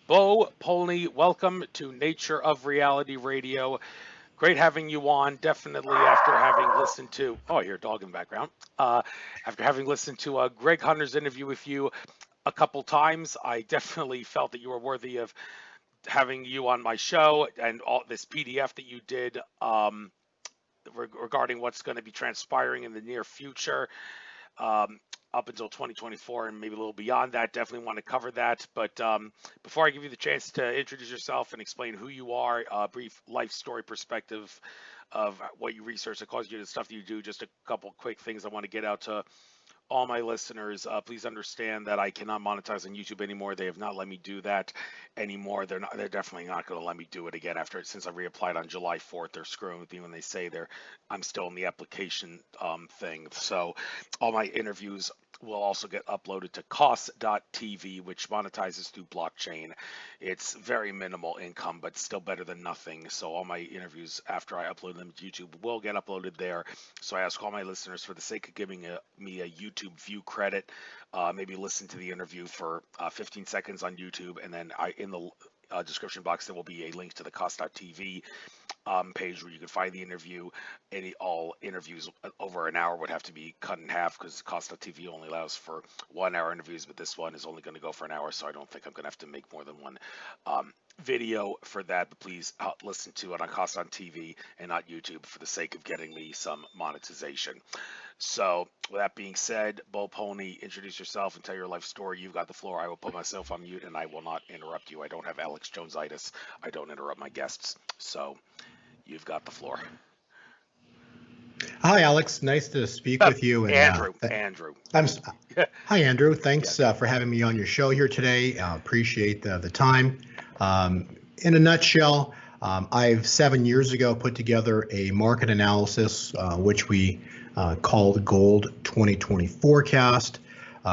Bo Polny, welcome to Nature of Reality Radio. Great having you on. Definitely after having listened to, oh, I hear a dog in the background. After having listened to Greg Hunter's interview with you a couple times, I definitely felt that you were worthy of having you on my show and all this PDF that you did regarding what's going to be transpiring in the near future. Up until 2024 and maybe a little beyond that. Definitely want to cover that. But before I give you the chance to introduce yourself and explain who you are, a brief life story perspective of what you research that caused you to the stuff that you do, just a couple quick things I want to get out to all my listeners. Please understand that I cannot monetize on YouTube anymore. They have not let me do that anymore. They're definitely not going to let me do it again since I reapplied on July 4th. They're screwing with me when they say I'm still in the application thing. So all my interviews will also get uploaded to cost.tv, which monetizes through blockchain. It's very minimal income, but still better than nothing. So all my interviews after I upload them to YouTube will get uploaded there. So I ask all my listeners, for the sake of giving me a YouTube view credit, maybe listen to the interview for 15 seconds on YouTube, and then in the description box there will be a link to the cost.tv page where you can find the interview. All interviews over an hour would have to be cut in half because cost.tv only allows for 1 hour interviews, but this one is only going to go for an hour, so I don't think I'm going to have to make more than one video for that. But please listen to it on Cost on TV and not YouTube for the sake of getting me some monetization. So with that being said, Bo Pony, introduce yourself and tell your life story. You've got the floor. I will put myself on mute and I will not interrupt you. I don't have Alex Jones-itis. I don't interrupt my guests. So you've got the floor. Hi, Alex. Nice to speak with you. And Andrew. Hi, Andrew. Thanks for having me on your show here today. Appreciate the time. In a nutshell, I've 7 years ago put together a market analysis, which we called Gold 2020 Forecast.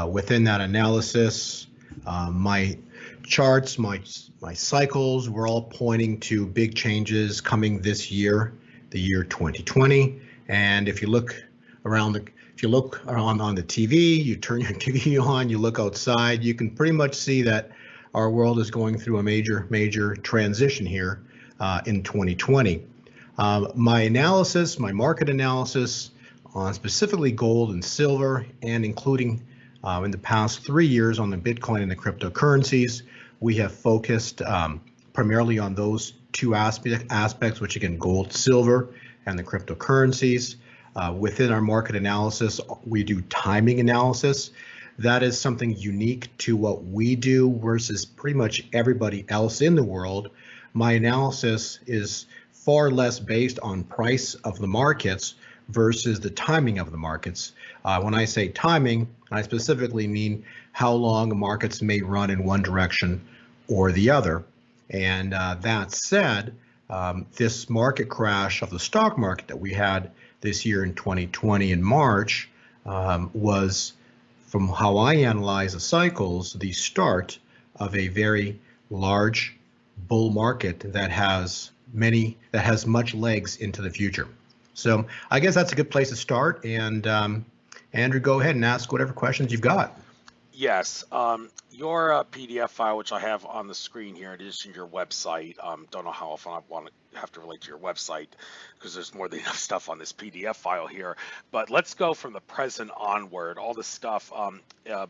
Within that analysis, my charts, my cycles were all pointing to big changes coming this year, the year 2020. And if you look around on the TV, you turn your TV on, you look outside, you can pretty much see that our world is going through a major transition here in 2020. My market analysis on specifically gold and silver, and including in the past 3 years on the Bitcoin and the cryptocurrencies, we have focused primarily on those two aspects, which again, gold, silver, and the cryptocurrencies. Within our market analysis, we do timing analysis. That is something unique to what we do versus pretty much everybody else in the world. My analysis is far less based on price of the markets versus the timing of the markets. When I say timing, I specifically mean how long markets may run in one direction or the other. And that said, this market crash of the stock market that we had this year in 2020 in March was, from how I analyze the cycles, the start of a very large bull market that has much legs into the future. So I guess that's a good place to start. And Andrew, go ahead and ask whatever questions you've got. Yes, your PDF file, which I have on the screen here, it is in your website. Don't know how often I have to relate to your website because there's more than enough stuff on this PDF file here. But let's go from the present onward. All the stuff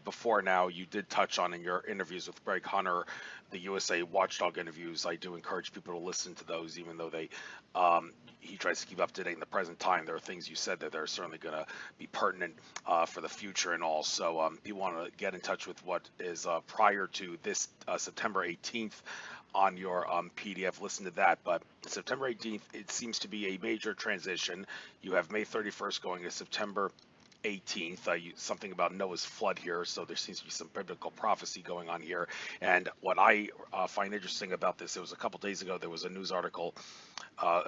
before now you did touch on in your interviews with Greg Hunter, the USA Watchdog interviews. I do encourage people to listen to those, even though he tries to keep up to date in the present time. There are things you said that are certainly going to be pertinent for the future and all. So if you want to get in touch with what is prior to this September 18th on your PDF, listen to that. But September 18th, it seems to be a major transition. You have May 31st going to September 18th, something about Noah's flood here, so there seems to be some biblical prophecy going on here. And what I find interesting about this, it was a couple days ago, there was a news article,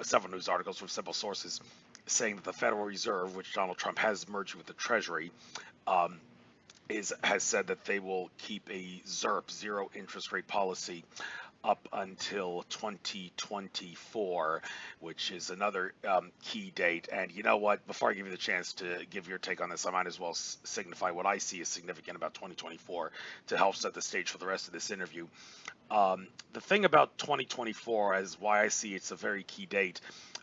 several news articles from several sources saying that the Federal Reserve, which Donald Trump has merged with the Treasury, has said that they will keep a ZIRP, zero interest rate policy, up until 2024, which is another key date. And you know what? Before I give you the chance to give your take on this, I might as well signify what I see as significant about 2024 to help set the stage for the rest of this interview. The thing about 2024 is why I see it's a very key date.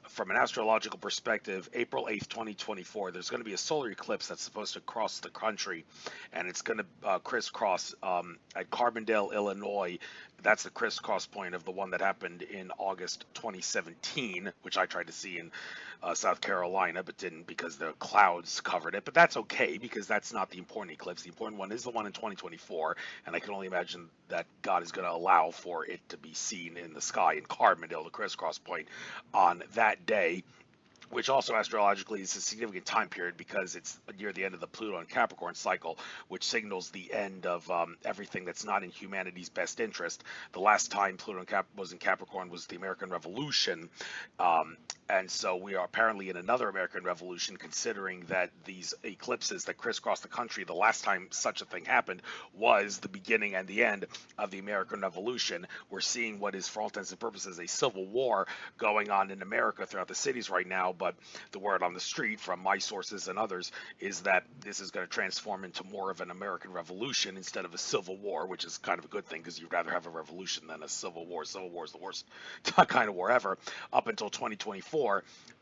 From an astrological perspective, April 8th, 2024, there's going to be a solar eclipse that's supposed to cross the country, and it's going to crisscross at Carbondale, Illinois. That's the crisscross point of the one that happened in August 2017, which I tried to see in South Carolina, but didn't because the clouds covered it. But that's okay because that's not the important eclipse. The important one is the one in 2024, and I can only imagine that God is going to allow for it to be seen in the sky in Carbondale, the crisscross point, on that day, which also astrologically is a significant time period because it's near the end of the Pluto and Capricorn cycle, which signals the end of everything that's not in humanity's best interest. The last time Pluto and was in Capricorn was the American Revolution, and so we are apparently in another American Revolution, considering that these eclipses that crisscross the country, the last time such a thing happened was the beginning and the end of the American Revolution. We're seeing what is, for all intents and purposes, a civil war going on in America throughout the cities right now, but the word on the street from my sources and others is that this is going to transform into more of an American Revolution instead of a civil war, which is kind of a good thing because you'd rather have a revolution than a civil war. Civil war is the worst kind of war ever up until 2024.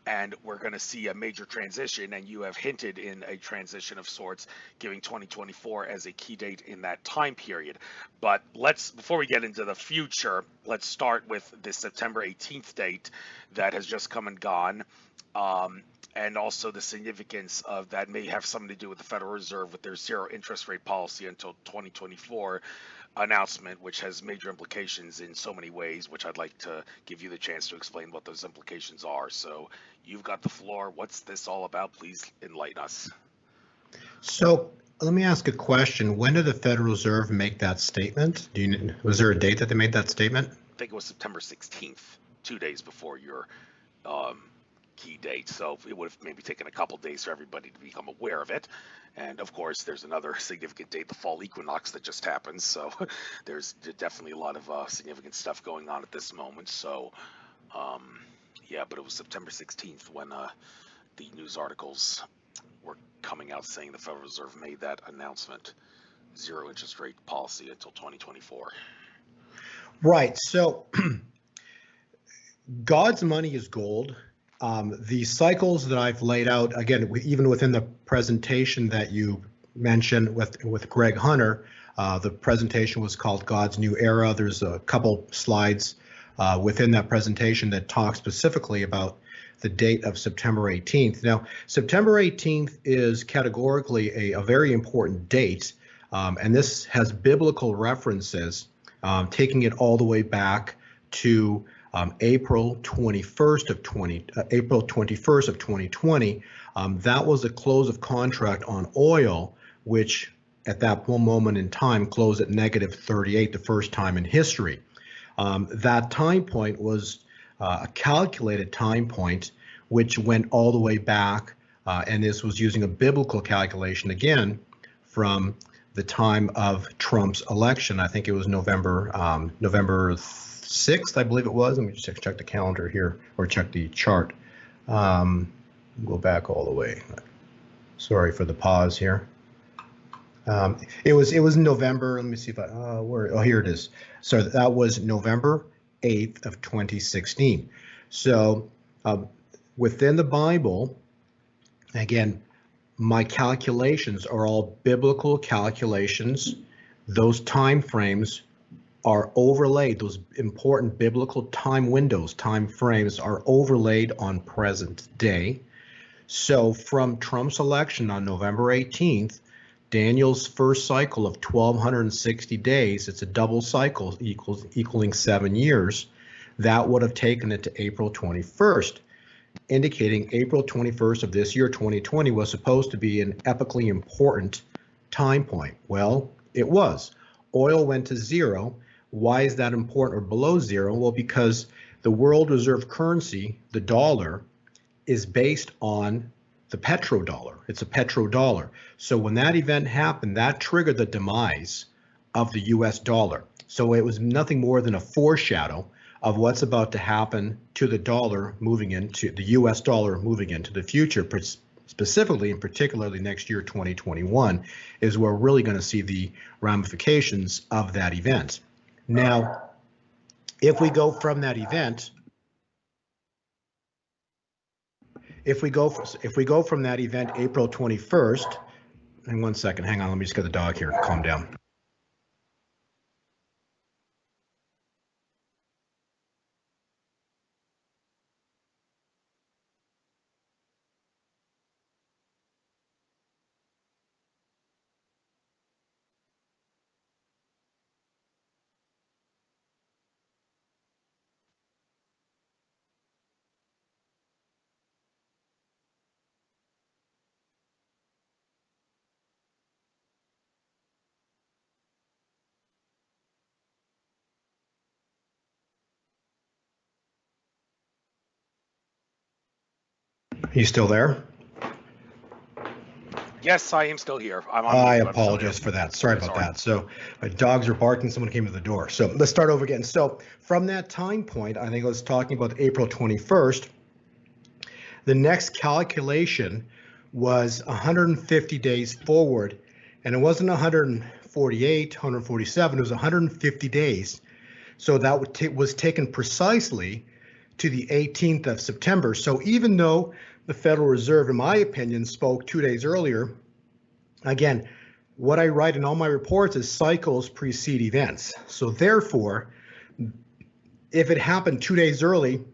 And we're going to see a major transition, and you have hinted in a transition of sorts, giving 2024 as a key date in that time period. But before we get into the future, let's start with this September 18th date that has just come and gone. And also the significance of that may have something to do with the Federal Reserve with their zero interest rate policy until 2024 announcement, which has major implications in so many ways, which I'd like to give you the chance to explain what those implications are. So you've got the floor. What's this all about? Please enlighten us. So let me ask a question. When did the Federal Reserve make that statement? Was there a date that they made that statement? I think it was September 16th, 2 days before your key date. So it would have maybe taken a couple days for everybody to become aware of it. And of course, there's another significant date, the fall equinox that just happened. So there's definitely a lot of significant stuff going on at this moment. So yeah, but it was September 16th when the news articles were coming out saying the Federal Reserve made that announcement, zero interest rate policy until 2024. Right. So God's money is gold. The cycles that I've laid out, again, even within the presentation that you mentioned with Greg Hunter, the presentation was called God's New Era. There's a couple slides within that presentation that talk specifically about the date of September 18th. Now, September 18th is categorically a very important date, and this has biblical references, taking it all the way back to April 21st of 2020. That was a close of contract on oil, which at that one moment in time closed at -38, the first time in history. That time point was a calculated time point, which went all the way back, and this was using a biblical calculation again from the time of Trump's election. I think it was November 6th, I believe it was. Let me just check the calendar here, or check the chart. Go back all the way. Sorry for the pause here. It was November. Let me see if here it is. So that was November 8th of 2016. So within the Bible, again, my calculations are all biblical calculations. Those time frames are overlaid, those important biblical time windows, time frames are overlaid on present day. So from Trump's election on November 18th, Daniel's first cycle of 1,260 days, it's a double cycle equaling 7 years, that would have taken it to April 21st, indicating April 21st of this year, 2020, was supposed to be an epically important time point. Well, it was. Oil went to zero. Why is that important, or below zero? Well, because the world reserve currency, the dollar, is based on the petrodollar. It's a petrodollar. So when that event happened, that triggered the demise of the US dollar. So it was nothing more than a foreshadow of what's about to happen to the dollar moving into the US dollar moving into the future, specifically and particularly next year, 2021, is where we're really going to see the ramifications of that event. Now, if we go from that event, if we go from that event April 21st, and 1 second, hang on, let me just get the dog here, calm down. You still there? Yes, I am still here. I apologize for that. Sorry about that. So my dogs are barking. Someone came to the door. So let's start over again. So from that time point, I think I was talking about April 21st. The next calculation was 150 days forward, and it wasn't 148, 147. It was 150 days. So that was taken precisely to the 18th of September. So even though the Federal Reserve, in my opinion, spoke 2 days earlier, again, what I write in all my reports is cycles precede events. So therefore, if it happened 2 days early,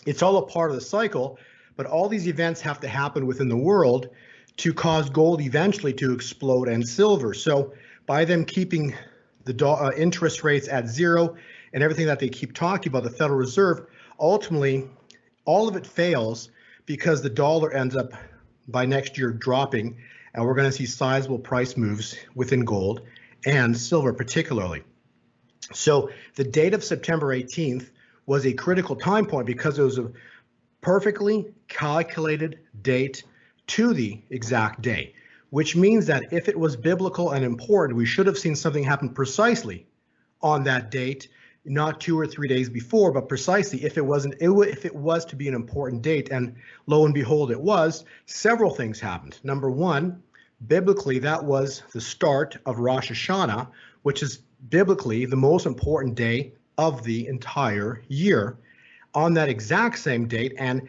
it's all a part of the cycle, but all these events have to happen within the world to cause gold eventually to explode and silver. So by them keeping the interest rates at zero and everything that they keep talking about, the Federal Reserve, ultimately, all of it fails because the dollar ends up by next year dropping, and we're going to see sizable price moves within gold and silver particularly. So the date of September 18th was a critical time point because it was a perfectly calculated date to the exact day, which means that if it was biblical and important, we should have seen something happen precisely on that date, not 2 or 3 days before, but precisely if it was to be an important date. And lo and behold, it was. Several things happened. Number one, biblically, that was the start of Rosh Hashanah, which is biblically the most important day of the entire year. On that exact same date, and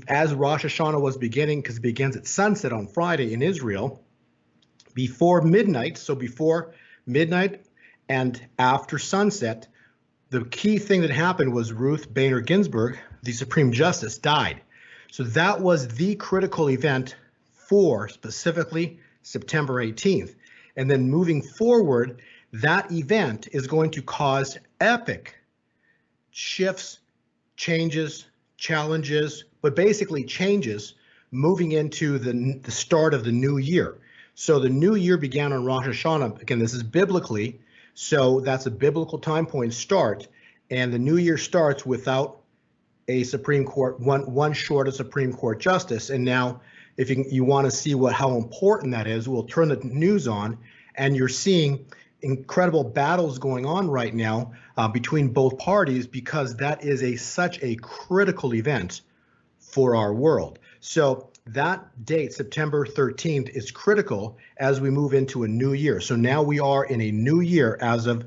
as Rosh Hashanah was beginning, because it begins at sunset on Friday in Israel, before midnight, so before midnight and after sunset, the key thing that happened was Ruth Bader Ginsburg, the Supreme Justice, died. So that was the critical event for specifically September 18th. And then moving forward, that event is going to cause epic shifts, changes, challenges, but basically changes moving into the start of the new year. So the new year began on Rosh Hashanah. Again, this is biblically, so that's a biblical time point start, and the new year starts without a Supreme Court, one short of Supreme Court justice. And now, if you want to see how important that is, we'll turn the news on, and you're seeing incredible battles going on right now between both parties, because that is such a critical event for our world. So that date, September 13th, is critical as we move into a new year. So now we are in a new year as of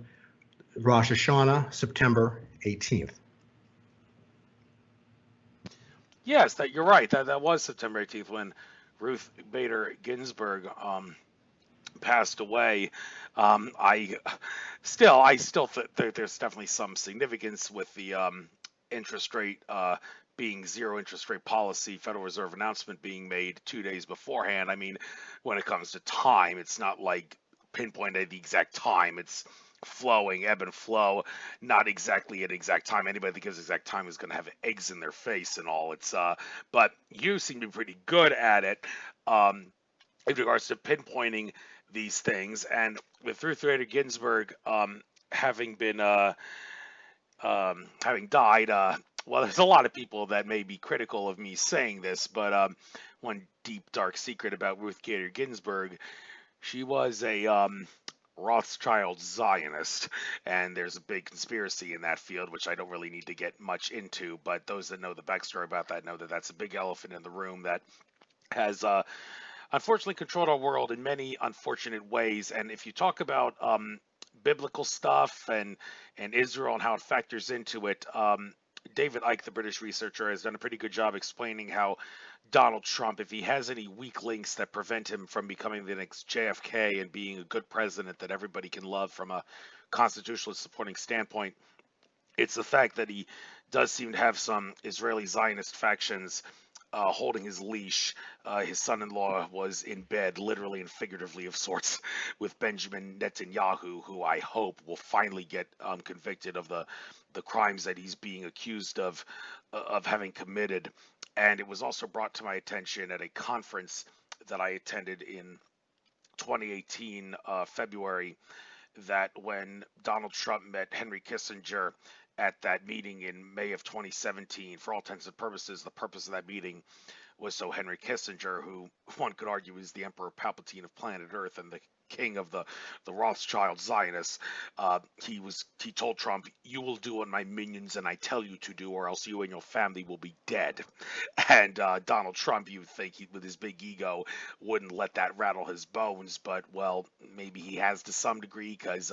Rosh Hashanah, September 18th. Yes, you're right. That was September 18th when Ruth Bader Ginsburg passed away. I still think there's definitely some significance with the interest rate being zero interest rate policy, Federal Reserve announcement being made 2 days beforehand. I mean, when it comes to time, it's not like pinpointed at the exact time. It's flowing, ebb and flow, not exactly at exact time. Anybody that gives exact time is going to have eggs in their face and all. But you seem to be pretty good at it in regards to pinpointing these things. And with Ruth Bader Ginsburg having been having died, well, there's a lot of people that may be critical of me saying this, but one deep dark secret about Ruth Bader Ginsburg, she was a Rothschild Zionist, and there's a big conspiracy in that field, which I don't really need to get much into, but those that know the backstory about that know that that's a big elephant in the room that has unfortunately controlled our world in many unfortunate ways. And if you talk about biblical stuff and Israel and how it factors into it, David Icke, the British researcher, has done a pretty good job explaining how Donald Trump, if he has any weak links that prevent him from becoming the next JFK and being a good president that everybody can love from a constitutionalist supporting standpoint, it's the fact that he does seem to have some Israeli Zionist factions holding his leash. His son-in-law was in bed, literally and figuratively of sorts, with Benjamin Netanyahu, who I hope will finally get convicted of the crimes that he's being accused of having committed. And it was also brought to my attention at a conference that I attended in 2018, February, that when Donald Trump met Henry Kissinger at that meeting in May of 2017, for all intents and purposes, the purpose of that meeting was so Henry Kissinger, who one could argue is the Emperor Palpatine of planet Earth and the king of the Rothschild Zionists, he told Trump, "You will do what my minions and I tell you to do, or else you and your family will be dead." And Donald Trump, you would think with his big ego, wouldn't let that rattle his bones, but well, maybe he has to some degree, because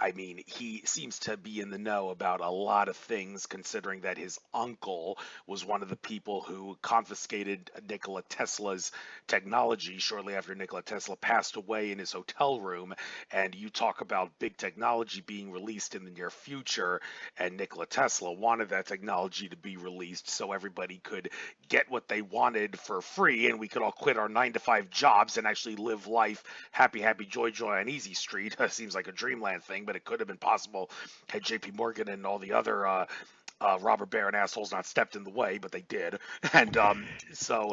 I mean, he seems to be in the know about a lot of things, considering that his uncle was one of the people who confiscated Nikola Tesla's technology shortly after Nikola Tesla passed away in his hotel room. And you talk about big technology being released in the near future, and Nikola Tesla wanted that technology to be released so everybody could get what they wanted for free, and we could all quit our 9-to-5 jobs and actually live life happy, happy, joy, joy on Easy Street. Seems like a dreamland thing, but it could have been possible had JP Morgan and all the other robber baron assholes not stepped in the way, but they did. And so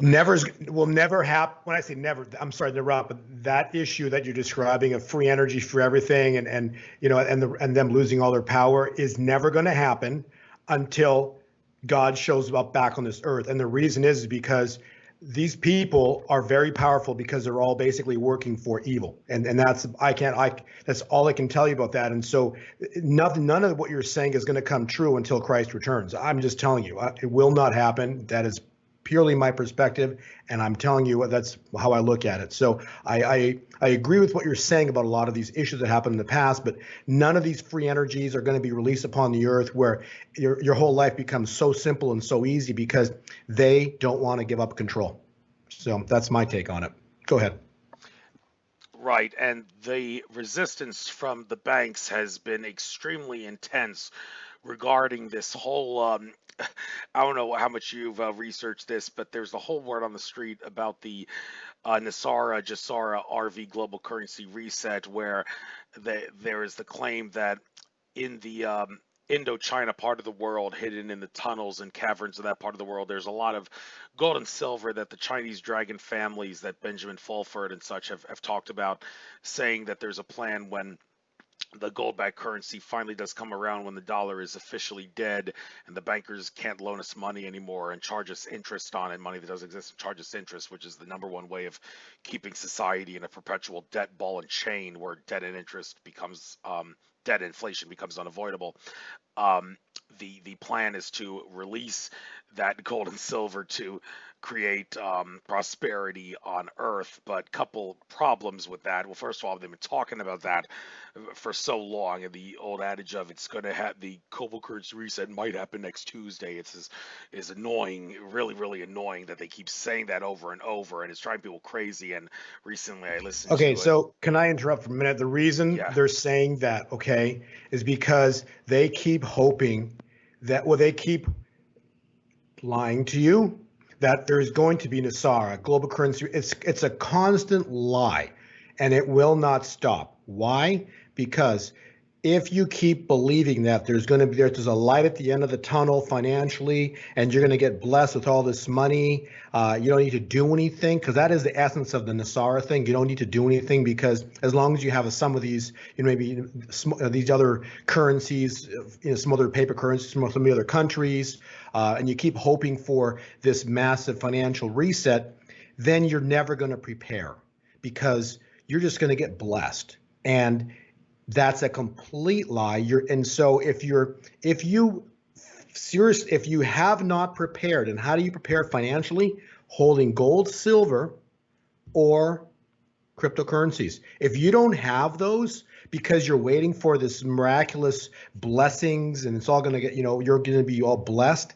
will never happen. When I say never, I'm sorry to interrupt, but that issue that you're describing of free energy for everything and them losing all their power is never going to happen until God shows up back on this earth. And the reason is because these people are very powerful because they're all basically working for evil. And that's that's all I can tell you about that. And so none of what you're saying is going to come true until Christ returns. I'm just telling you, it will not happen. That is purely my perspective, and I'm telling you that's how I look at it. So I agree with what you're saying about a lot of these issues that happened in the past, but none of these free energies are going to be released upon the earth where your whole life becomes so simple and so easy because they don't want to give up control. So that's my take on it. Go ahead. right, and the resistance from the banks has been extremely intense regarding this whole I don't know how much you've researched this, but there's the whole word on the street about the Nasara Jasara RV global currency reset, where there is the claim that in the Indochina part of the world, hidden in the tunnels and caverns of that part of the world, there's a lot of gold and silver that the Chinese dragon families that Benjamin Fulford and such have talked about, saying that there's a plan when the gold-backed currency finally does come around, when the dollar is officially dead and the bankers can't loan us money anymore and charge us interest on it, money that doesn't exist, and charge us interest, which is the number one way of keeping society in a perpetual debt ball and chain where debt and interest becomes debt inflation becomes unavoidable. The plan is to release that gold and silver to create prosperity on Earth, but couple problems with that. Well, first of all, they've been talking about that for so long, and the old adage of it's going to have the global currency reset might happen next Tuesday. Is annoying, really, really annoying that they keep saying that over and over, and it's driving people crazy. And recently, I listened. Okay, so can I interrupt for a minute? The reason they're saying that, okay, is because they keep hoping that, well, they keep lying to you that there's going to be Nasara, global currency. It's a constant lie, and it will not stop. Why? Because if you keep believing that there's a light at the end of the tunnel financially, and you're going to get blessed with all this money, you don't need to do anything, because that is the essence of the Nasara thing. You don't need to do anything, because as long as you have some of these, maybe these other currencies, some other paper currencies from some of the other countries, and you keep hoping for this massive financial reset, then you're never going to prepare, because you're just going to get blessed. And that's a complete lie. So if you have not prepared, and how do you prepare financially? Holding gold, silver, or cryptocurrencies. If you don't have those because you're waiting for this miraculous blessings and it's all going to get, you're going to be all blessed,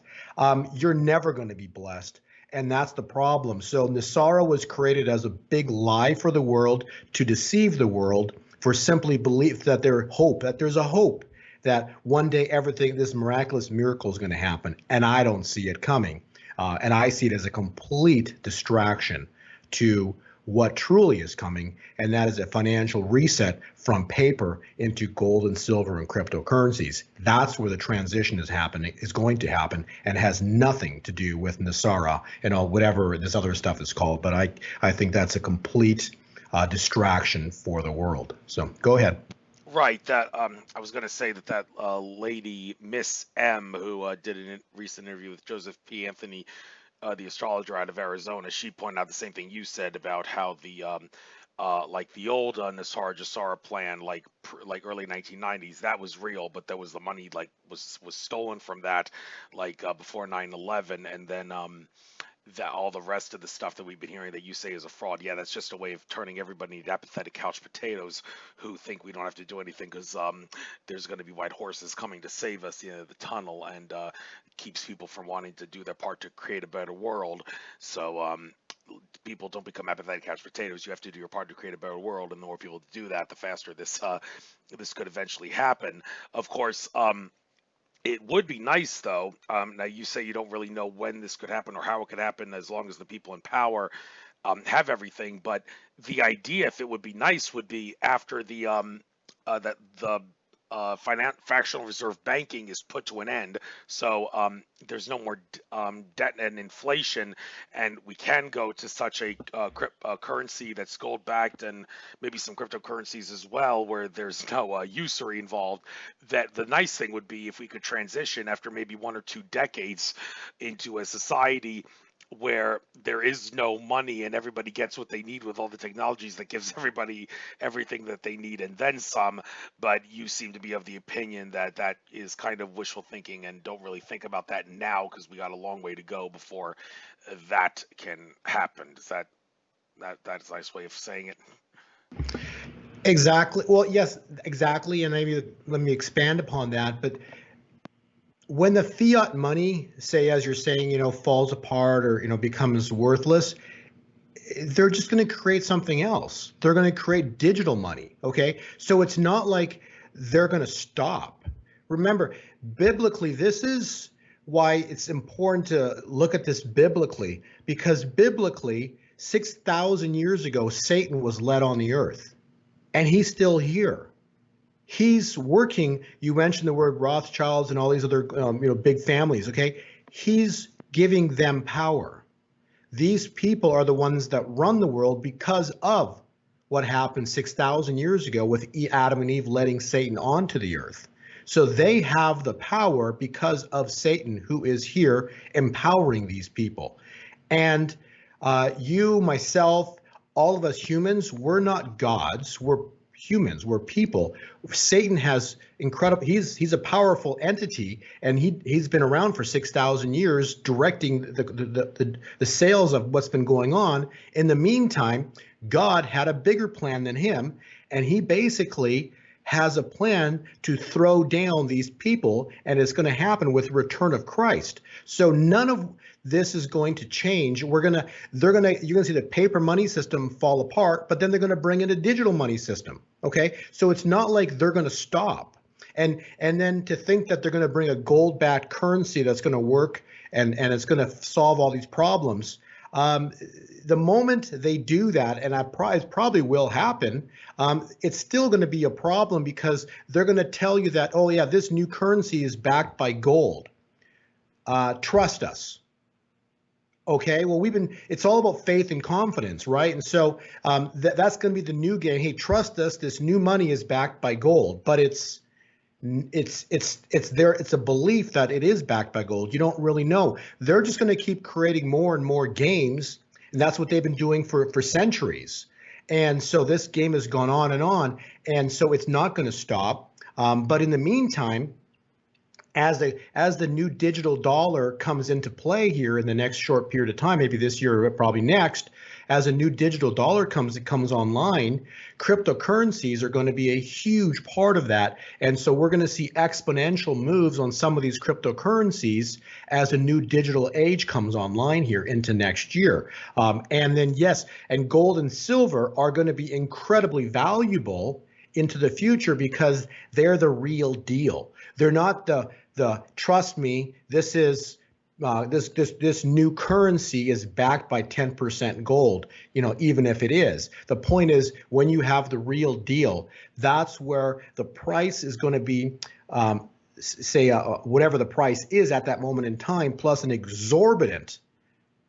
you're never going to be blessed. And that's the problem. So Nasara was created as a big lie for the world to deceive the world, for simply belief that there's a hope that one day this miraculous miracle is going to happen. And I don't see it coming. And I see it as a complete distraction to what truly is coming, and that is a financial reset from paper into gold and silver and cryptocurrencies. That's where the transition is going to happen, and has nothing to do with Nasara and all whatever this other stuff is called. But I think that's a complete distraction for the world. So go ahead. Right. That I was going to say that lady Miss M, who did a recent interview with Joseph P. Anthony, the astrologer out of Arizona, she pointed out the same thing you said about how the like the old Nasara Jasara plan, like early 1990s, that was real, but there was the money was stolen from that, before 9/11, and then that all the rest of the stuff that we've been hearing that you say is a fraud. Yeah, that's just a way of turning everybody into apathetic couch potatoes who think we don't have to do anything because there's going to be white horses coming to save us, the tunnel, and keeps people from wanting to do their part to create a better world. So people don't become apathetic couch potatoes. You have to do your part to create a better world, and the more people do that, the faster this could eventually happen. Of course, it would be nice, though. Now, you say you don't really know when this could happen or how it could happen, as long as the people in power have everything. But the idea, if it would be nice, would be after that the fractional reserve banking is put to an end. So there's no more debt and inflation, and we can go to such a currency that's gold backed, and maybe some cryptocurrencies as well, where there's no usury involved. That the nice thing would be if we could transition after maybe 1 or 2 decades into a society where there is no money and everybody gets what they need with all the technologies that gives everybody everything that they need and then some. But you seem to be of the opinion that that is kind of wishful thinking and don't really think about that now, because we got a long way to go before that can happen. Is that's a nice way of saying it? Exactly. Well, yes, exactly. And maybe let me expand upon that. But when the fiat money, say, as you're saying, falls apart or, becomes worthless, they're just going to create something else. They're going to create digital money. Okay. So it's not like they're going to stop. Remember, biblically, this is why it's important to look at this biblically, because biblically, 6,000 years ago, Satan was led on the earth, and he's still here. He's working. You mentioned the word Rothschilds and all these other, big families. Okay, he's giving them power. These people are the ones that run the world because of what happened 6,000 years ago with Adam and Eve letting Satan onto the earth. So they have the power because of Satan, who is here empowering these people. And you, myself, all of us humans, we're not gods. We're humans, we're people. Satan has incredible, he's a powerful entity, and he's been around for 6,000 years directing the sales of what's been going on. In the meantime, God had a bigger plan than him, and he basically has a plan to throw down these people, and it's going to happen with the return of Christ. So none of this is going to change. You're going to see the paper money system fall apart, but then they're going to bring in a digital money system. Okay, so it's not like they're going to stop. And then to think that they're going to bring a gold-backed currency that's going to work and it's going to solve all these problems. The moment they do that, and it probably will happen, it's still going to be a problem, because they're going to tell you that, oh yeah, this new currency is backed by gold. Trust us. Okay, well, it's all about faith and confidence, right? And so that's going to be the new game. Hey, trust us. This new money is backed by gold, but it's a belief that it is backed by gold. You don't really know. They're just going to keep creating more and more games, and that's what they've been doing for centuries. And so this game has gone on, and so it's not going to stop. But in the meantime, as the new digital dollar comes into play here in the next short period of time, maybe this year or probably next, as a new digital dollar comes online, cryptocurrencies are going to be a huge part of that. And so we're going to see exponential moves on some of these cryptocurrencies as a new digital age comes online here into next year. And then yes, and gold and silver are going to be incredibly valuable into the future because they're the real deal. They're not the trust me, this is this new currency is backed by 10% gold, even if it is. The point is, when you have the real deal, that's where the price is going to be, whatever the price is at that moment in time, plus an exorbitant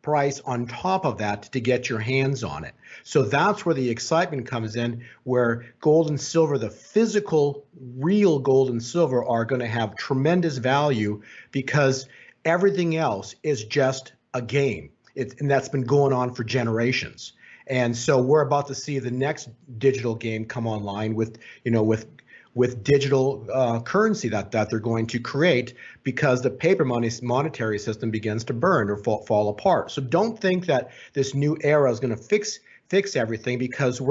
price on top of that to get your hands on it. So that's where the excitement comes in, where gold and silver, the physical, real gold and silver, are going to have tremendous value because everything else is just a game. And that's been going on for generations. And so we're about to see the next digital game come online with digital currency that they're going to create, because the paper monetary system begins to burn or fall apart. So don't think that this new era is going to fix everything, because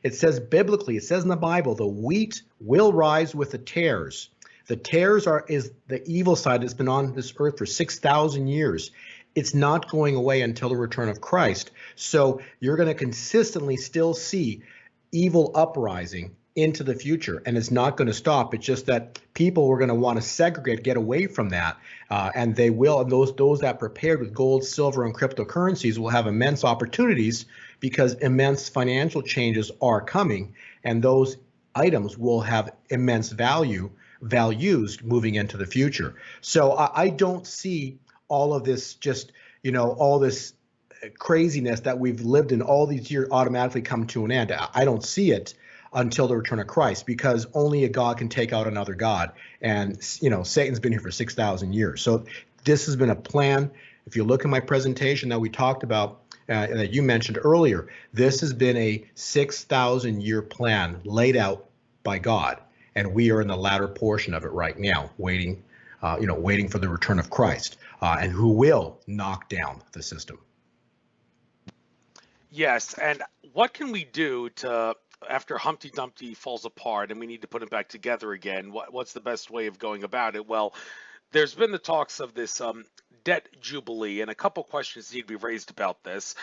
it says biblically, it says in the Bible, the wheat will rise with the tares. The tares is the evil side that's been on this earth for 6,000 years. It's not going away until the return of Christ. So you're going to consistently still see evil uprising into the future, and it's not going to stop. It's just that people were going to want to segregate, get away from that, and they will. And those that prepared with gold, silver, and cryptocurrencies will have immense opportunities, because immense financial changes are coming, and those items will have immense values moving into the future. So I don't see all of this, all this craziness that we've lived in all these years automatically come to an end. I don't see it until the return of Christ, because only a God can take out another God. And, Satan's been here for 6,000 years. So this has been a plan. If you look at my presentation that we talked about, that you mentioned earlier, this has been a 6,000-year plan laid out by God. And we are in the latter portion of it right now, waiting for the return of Christ, and who will knock down the system. Yes, and what can we do to, after Humpty Dumpty falls apart and we need to put it back together again, what's the best way of going about it? Well, there's been the talks of this debt jubilee, and a couple questions need to be raised about this.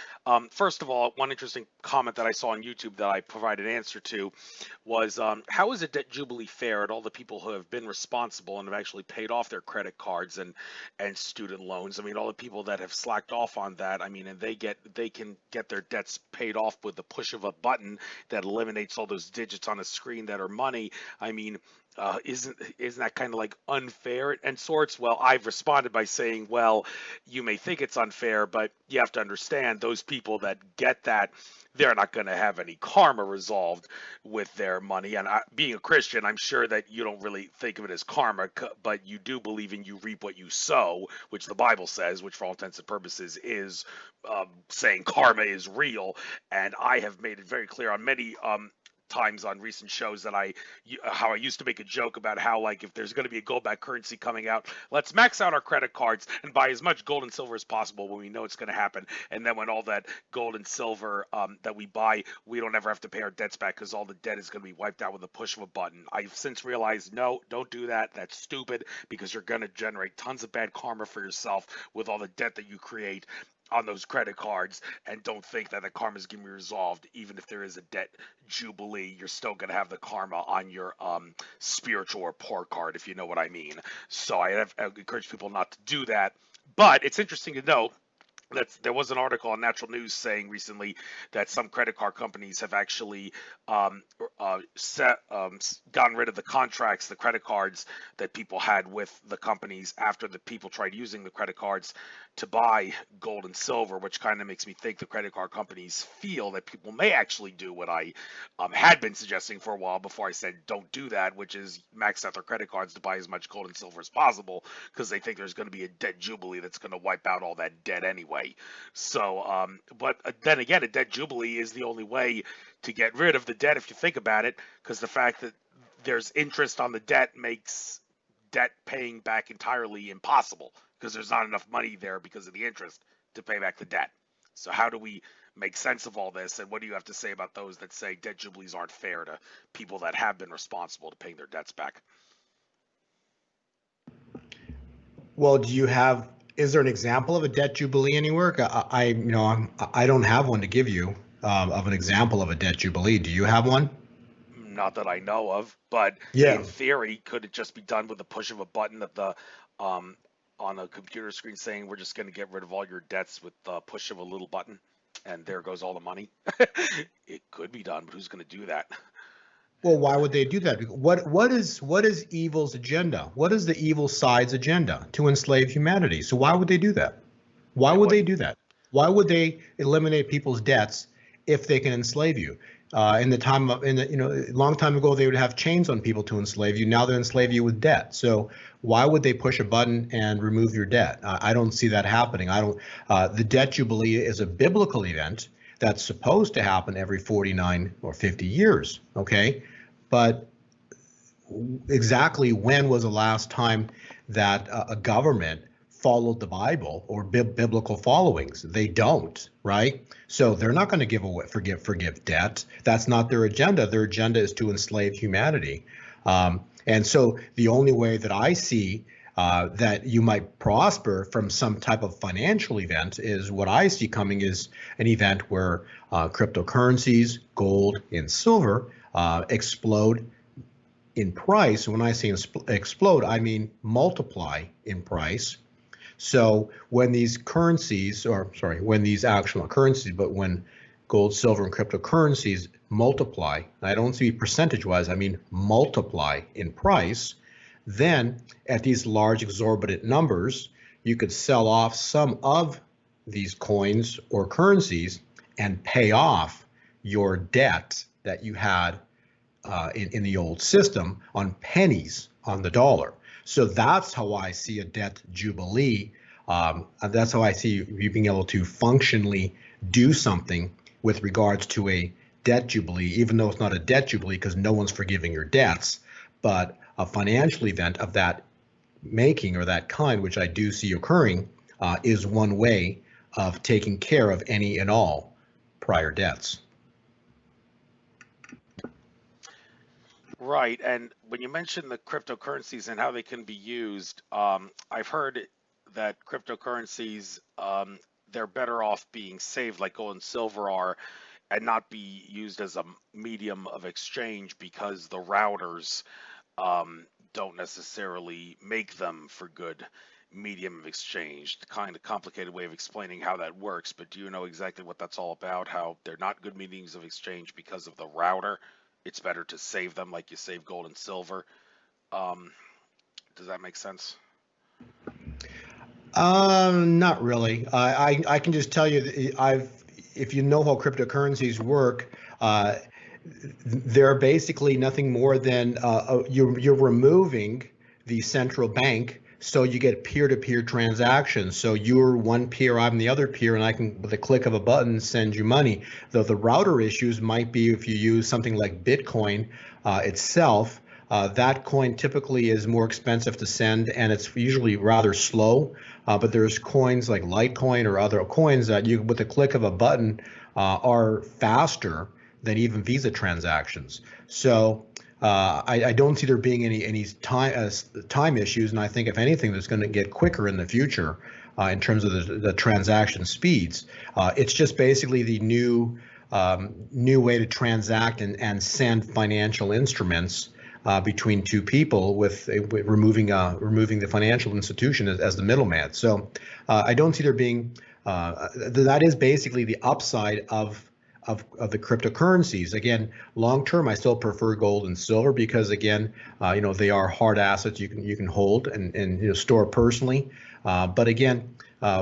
First of all, one interesting comment that I saw on YouTube that I provided an answer to was, how is a debt jubilee fair at all the people who have been responsible and have actually paid off their credit cards and student loans? I mean, all the people that have slacked off on that, I mean, and they can get their debts paid off with the push of a button that eliminates all those digits on a screen that are money. I mean, isn't that kind of like unfair and sorts? Well, I've responded by saying, well, you may think it's unfair, but you have to understand those people that get that, they're not going to have any karma resolved with their money. And being a Christian, I'm sure that you don't really think of it as karma, but you do believe in you reap what you sow, which the Bible says, which for all intents and purposes is saying karma is real. And I have made it very clear on many times on recent shows that how I used to make a joke about how, like, if there's going to be a gold backed currency coming out, let's max out our credit cards and buy as much gold and silver as possible when we know it's going to happen. And then when all that gold and silver that we buy, we don't ever have to pay our debts back, because all the debt is going to be wiped out with a push of a button. I've since realized, no, don't do that. That's stupid, because you're going to generate tons of bad karma for yourself with all the debt that you create on those credit cards. And don't think that the karma is going to be resolved. Even if there is a debt jubilee, you're still going to have the karma on your spiritual or poor card, if you know what I mean. So I encourage people not to do that. But it's interesting to note there was an article on Natural News saying recently that some credit card companies have actually gotten rid of the contracts, the credit cards that people had with the companies after the people tried using the credit cards to buy gold and silver, which kind of makes me think the credit card companies feel that people may actually do what I had been suggesting for a while before I said don't do that, which is max out their credit cards to buy as much gold and silver as possible, because they think there's going to be a debt jubilee that's going to wipe out all that debt anyway. way. So, but then again, a debt jubilee is the only way to get rid of the debt if you think about it, because the fact that there's interest on the debt makes debt paying back entirely impossible because there's not enough money there because of the interest to pay back the debt. So how do we make sense of all this, and what do you have to say about those that say debt jubilees aren't fair to people that have been responsible to paying their debts back? Well, is there an example of a debt jubilee anywhere? I don't have one to give you of an example of a debt jubilee. Do you have one? Not that I know of, but Yeah. in theory, could it just be done with the push of a button at the on a computer screen saying we're just going to get rid of all your debts with the push of a little button, and there goes all the money? It could be done, but who's going to do that? Well, why would they do that? What is evil's agenda? What is the evil side's agenda? To enslave humanity. So why would they do that? Why would they do that? Why would they eliminate people's debts if they can enslave you? A long time ago, they would have chains on people to enslave you. Now they enslave you with debt. So why would they push a button and remove your debt? I don't see that happening. I don't. The debt jubilee is a biblical event that's supposed to happen every 49 or 50 years. Okay, but exactly when was the last time that a government followed the Bible or biblical followings? They don't, right? So they're not going to forgive debt. That's not their agenda. Their agenda is to enslave humanity. And so the only way that I see that you might prosper from some type of financial event is what I see coming is an event where cryptocurrencies, gold and silver explode in price. When I say explode, I mean multiply in price. So when these currencies, when these actual currencies, but when gold, silver, and cryptocurrencies multiply, I don't see percentage-wise, I mean multiply in price, then at these large exorbitant numbers, you could sell off some of these coins or currencies and pay off your debt that you had in the old system on pennies on the dollar. So that's how I see a debt jubilee. That's how I see you being able to functionally do something with regards to a debt jubilee, even though it's not a debt jubilee because no one's forgiving your debts, but a financial event of that making or that kind, which I do see occurring, is one way of taking care of any and all prior debts. Right, and when you mention the cryptocurrencies and how they can be used, I've heard that cryptocurrencies, they're better off being saved like gold and silver are and not be used as a medium of exchange because the routers don't necessarily make them for good medium of exchange. Kind of complicated way of explaining how that works, but do you know exactly what that's all about? How they're not good mediums of exchange because of the router? It's better to save them like you save gold and silver. Does that make sense? Not really. I can just tell you that if you know how cryptocurrencies work, they're basically nothing more than you're removing the central bank, so you get peer-to-peer transactions. So you're one peer, I'm the other peer, and I can, with a click of a button, send you money. Though the router issues might be if you use something like Bitcoin itself. That coin typically is more expensive to send, and it's usually rather slow. But there's coins like Litecoin or other coins that you, with a click of a button, are faster than even Visa transactions. So I don't see there being any time issues, and I think if anything, that's going to get quicker in the future in terms of the transaction speeds. It's just basically the new way to transact and send financial instruments between two people with removing the financial institution as the middleman. So I don't see there being that is basically the upside of the cryptocurrencies. Again, long term, I still prefer gold and silver because again, they are hard assets you can hold and store personally. But again,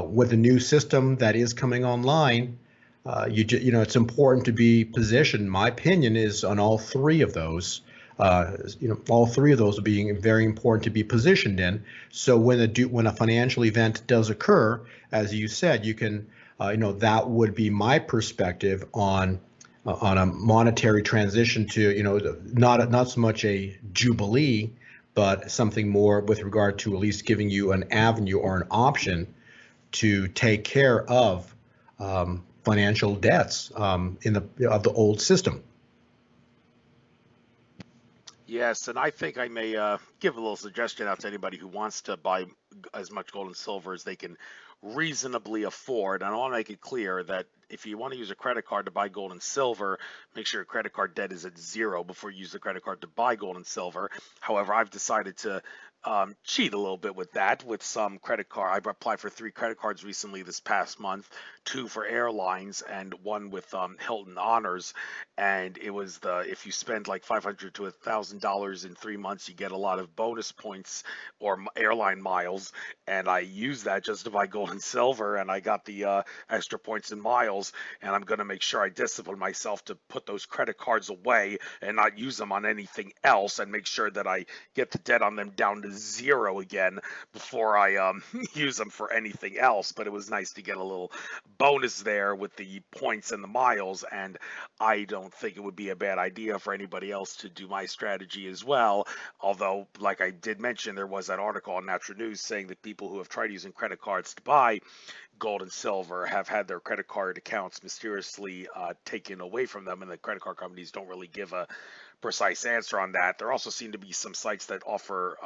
with the new system that is coming online, it's important to be positioned. My opinion is on all three of those. all three of those being very important to be positioned in. So when a financial event does occur, as you said, you can, that would be my perspective on a monetary transition to, not so much a Jubilee, but something more with regard to at least giving you an avenue or an option to take care of financial debts of the old system. Yes, and I think I may give a little suggestion out to anybody who wants to buy as much gold and silver as they can reasonably afford. And I want to make it clear that if you want to use a credit card to buy gold and silver, make sure your credit card debt is at zero before you use the credit card to buy gold and silver. However, I've decided to cheat a little bit with that with some credit card. I applied for 3 credit cards recently this past month, 2 for airlines and 1 with Hilton Honors. And it was if you spend like $500 to $1,000 in 3 months, you get a lot of bonus points or airline miles. And I used that just to buy gold and silver, and I got the extra points and miles. And I'm going to make sure I discipline myself to put those credit cards away and not use them on anything else, and make sure that I get the debt on them down to zero again before I use them for anything else. But it was nice to get a little bonus there with the points and the miles, and I don't think it would be a bad idea for anybody else to do my strategy as well. Although, like I did mention, there was that article on Natural News saying that people who have tried using credit cards to buy gold and silver have had their credit card accounts mysteriously taken away from them, and the credit card companies don't really give a precise answer on that. There also seem to be some sites that offer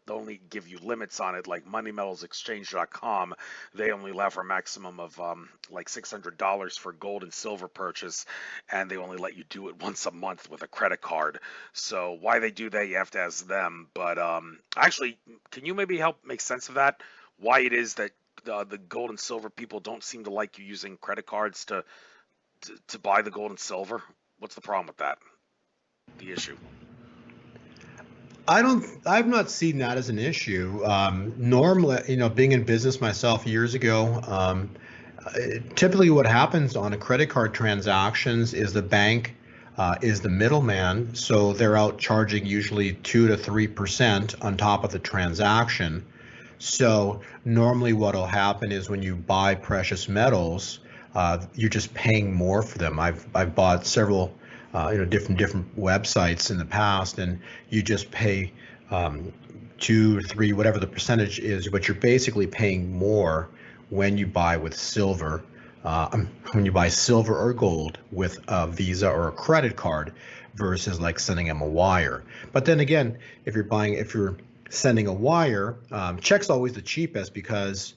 only give you limits on it, like moneymetalsexchange.com. They only allow for a maximum of like $600 for gold and silver purchase, and they only let you do it once a month with a credit card. So why they do that, you have to ask them. But actually, can you maybe help make sense of that? Why it is that the gold and silver people don't seem to like you using credit cards to buy the gold and silver? What's the problem with that? The issue? I've not seen that as an issue. Normally, being in business myself years ago, typically what happens on a credit card transactions is the bank is the middleman, so they're out charging usually 2 to 3% on top of the transaction. So normally what'll happen is when you buy precious metals, you're just paying more for them. I've bought several different websites in the past, and you just pay 2 or 3, whatever the percentage is, but you're basically paying more when you buy with silver, when you buy silver or gold with a Visa or a credit card versus like sending them a wire. But then again, if you're sending a wire, check's always the cheapest because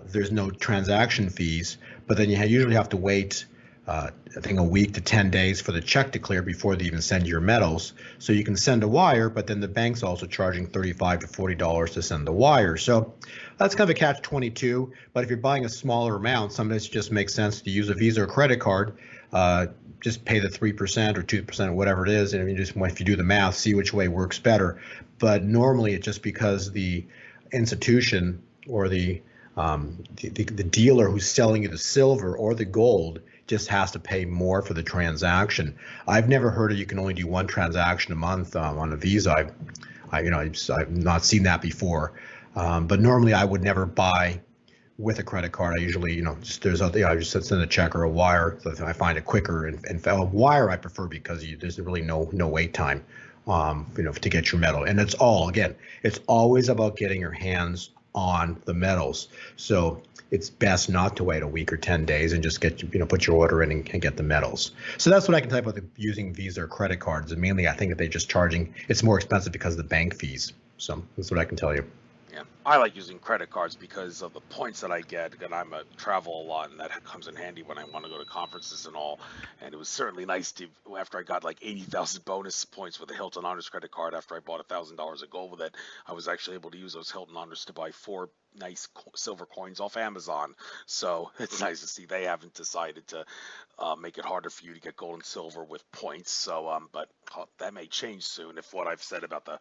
there's no transaction fees, but then you usually have to wait I think a week to 10 days for the check to clear before they even send your metals. So you can send a wire, but then the bank's also charging $35 to $40 to send the wire. So that's kind of a catch-22. But if you're buying a smaller amount, sometimes it just makes sense to use a Visa or credit card. Just pay the 3% or 2%, whatever it is, and if you do the math, see which way works better. But normally it's just because the institution or the dealer who's selling you the silver or the gold just has to pay more for the transaction. I've never heard of you can only do 1 transaction a month on a Visa. I've not seen that before. But normally I would never buy with a credit card. I usually, I just send a check or a wire. So I find it quicker. And a wire I prefer because there's really no wait time, to get your metal. And it's always about getting your hands on the metals. So it's best not to wait a week or 10 days and just put your order in and get the metals. So that's what I can tell you about using Visa or credit cards. And mainly, I think that they're just it's more expensive because of the bank fees. So that's what I can tell you. Yeah, I like using credit cards because of the points that I get, and I'm a travel a lot, and that comes in handy when I want to go to conferences and all. And it was certainly nice after I got like 80,000 bonus points with the Hilton Honors credit card after I bought $1,000 of gold with it, I was actually able to use those Hilton Honors to buy 4 nice silver coins off Amazon. So it's nice to see they haven't decided to make it harder for you to get gold and silver with points. So, but that may change soon if what I've said about the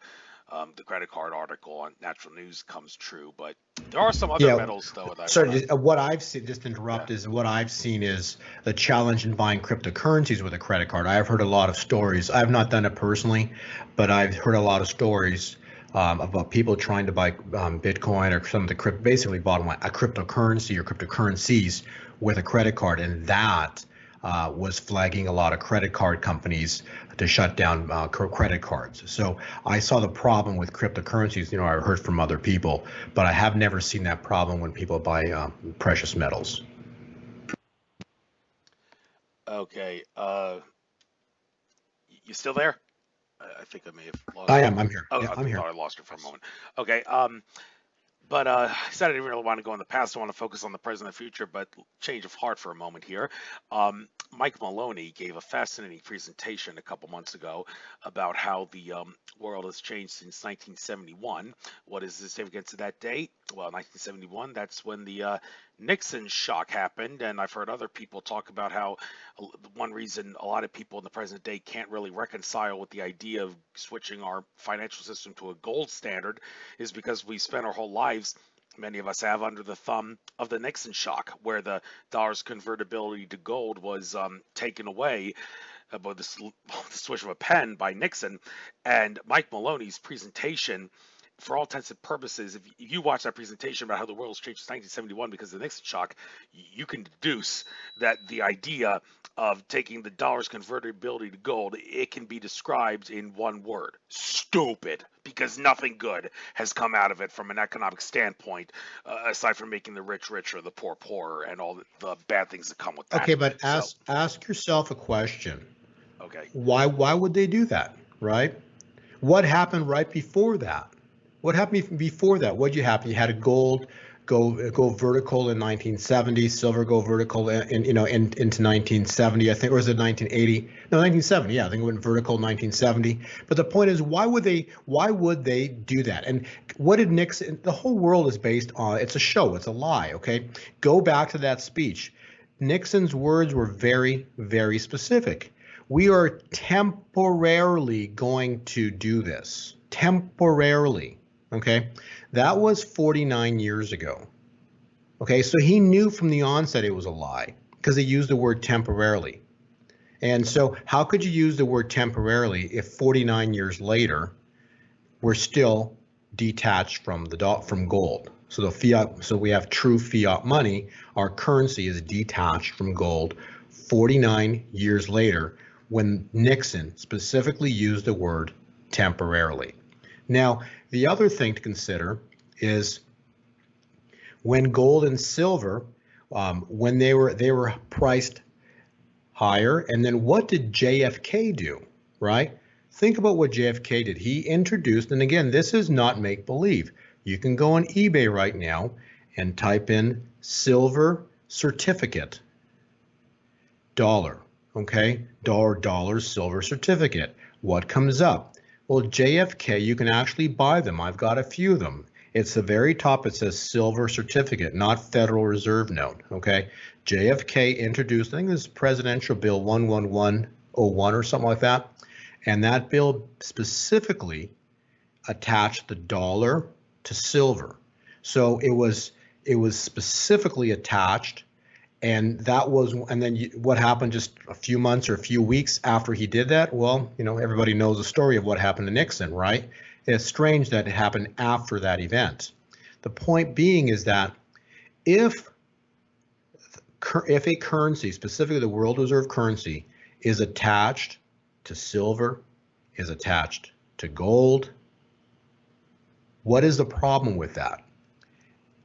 the credit card article on Natural News comes true. But there are some other Yeah. metals though that I So want to. what I've seen, just to Yeah. interrupt, is what I've seen is the challenge in buying cryptocurrencies with a credit card. I've heard a lot of stories. I've not done it personally, but I've heard a lot of stories about people trying to buy Bitcoin or some of the basically bottom line, a cryptocurrency or cryptocurrencies with a credit card, and that was flagging a lot of credit card companies to shut down credit cards. So I saw the problem with cryptocurrencies. You know, I heard from other people, but I have never seen that problem when people buy precious metals. Okay. You still there? I think I may have I lost you. am. I'm here. Oh, Yeah, I I'm here. thought I lost you for a moment. Okay. But I said I didn't really want to go in the past. I want to focus on the present and future, but change of heart for a moment here. Mike Maloney gave a fascinating presentation a couple months ago about how the world has changed since 1971. What is the significance of that date? Well, 1971, that's when the Nixon shock happened, and I've heard other people talk about how one reason a lot of people in the present day can't really reconcile with the idea of switching our financial system to a gold standard is because we spent our whole lives, many of us have, under the thumb of the Nixon shock, where the dollar's convertibility to gold was taken away by the swish of a pen by Nixon. And Mike Maloney's presentation, for all intents and purposes, if you watch that presentation about how the world's changed since 1971 because of the Nixon shock, you can deduce that the idea of taking the dollar's convertibility to gold, it can be described in one word: stupid, because nothing good has come out of it from an economic standpoint, aside from making the rich richer, the poor poorer, and all the bad things that come with that. Okay, but So, ask yourself a question. okay. Why would they do that, right? What happened right before that? What happened before that? What you happen? You had a gold go vertical in 1970, silver go vertical into 1970, I think, or was it 1980? No, 1970. Yeah, I think it went vertical in 1970. But the point is, why would they do that? And what did Nixon? The whole world is based on, it's a show, it's a lie. Okay, go back to that speech. Nixon's words were very, very specific. We are temporarily going to do this. Temporarily. Okay, that was 49 years ago. Okay, so he knew from the onset it was a lie because he used the word temporarily. And so how could you use the word temporarily if 49 years later we're still detached from gold? So the fiat, so we have true fiat money, our currency is detached from gold 49 years later when Nixon specifically used the word temporarily. Now, the other thing to consider is when gold and silver, when they were priced higher, and then what did JFK do, right? Think about what JFK did. He introduced, and again, this is not make-believe. You can go on eBay right now and type in silver certificate, dollar, okay? Dollar, silver certificate. What comes up? Well, JFK, you can actually buy them. I've got a few of them. It's the very top. It says silver certificate, not Federal Reserve note. Okay. JFK introduced, I think this is Presidential Bill 11101 or something like that. And that bill specifically attached the dollar to silver. So it was specifically attached. And that was, and then what happened just a few months or a few weeks after he did that? Well, you know, everybody knows the story of what happened to Nixon, right? It's strange that it happened after that event. The point being is that if a currency, specifically the world reserve currency, is attached to silver, is attached to gold, what is the problem with that?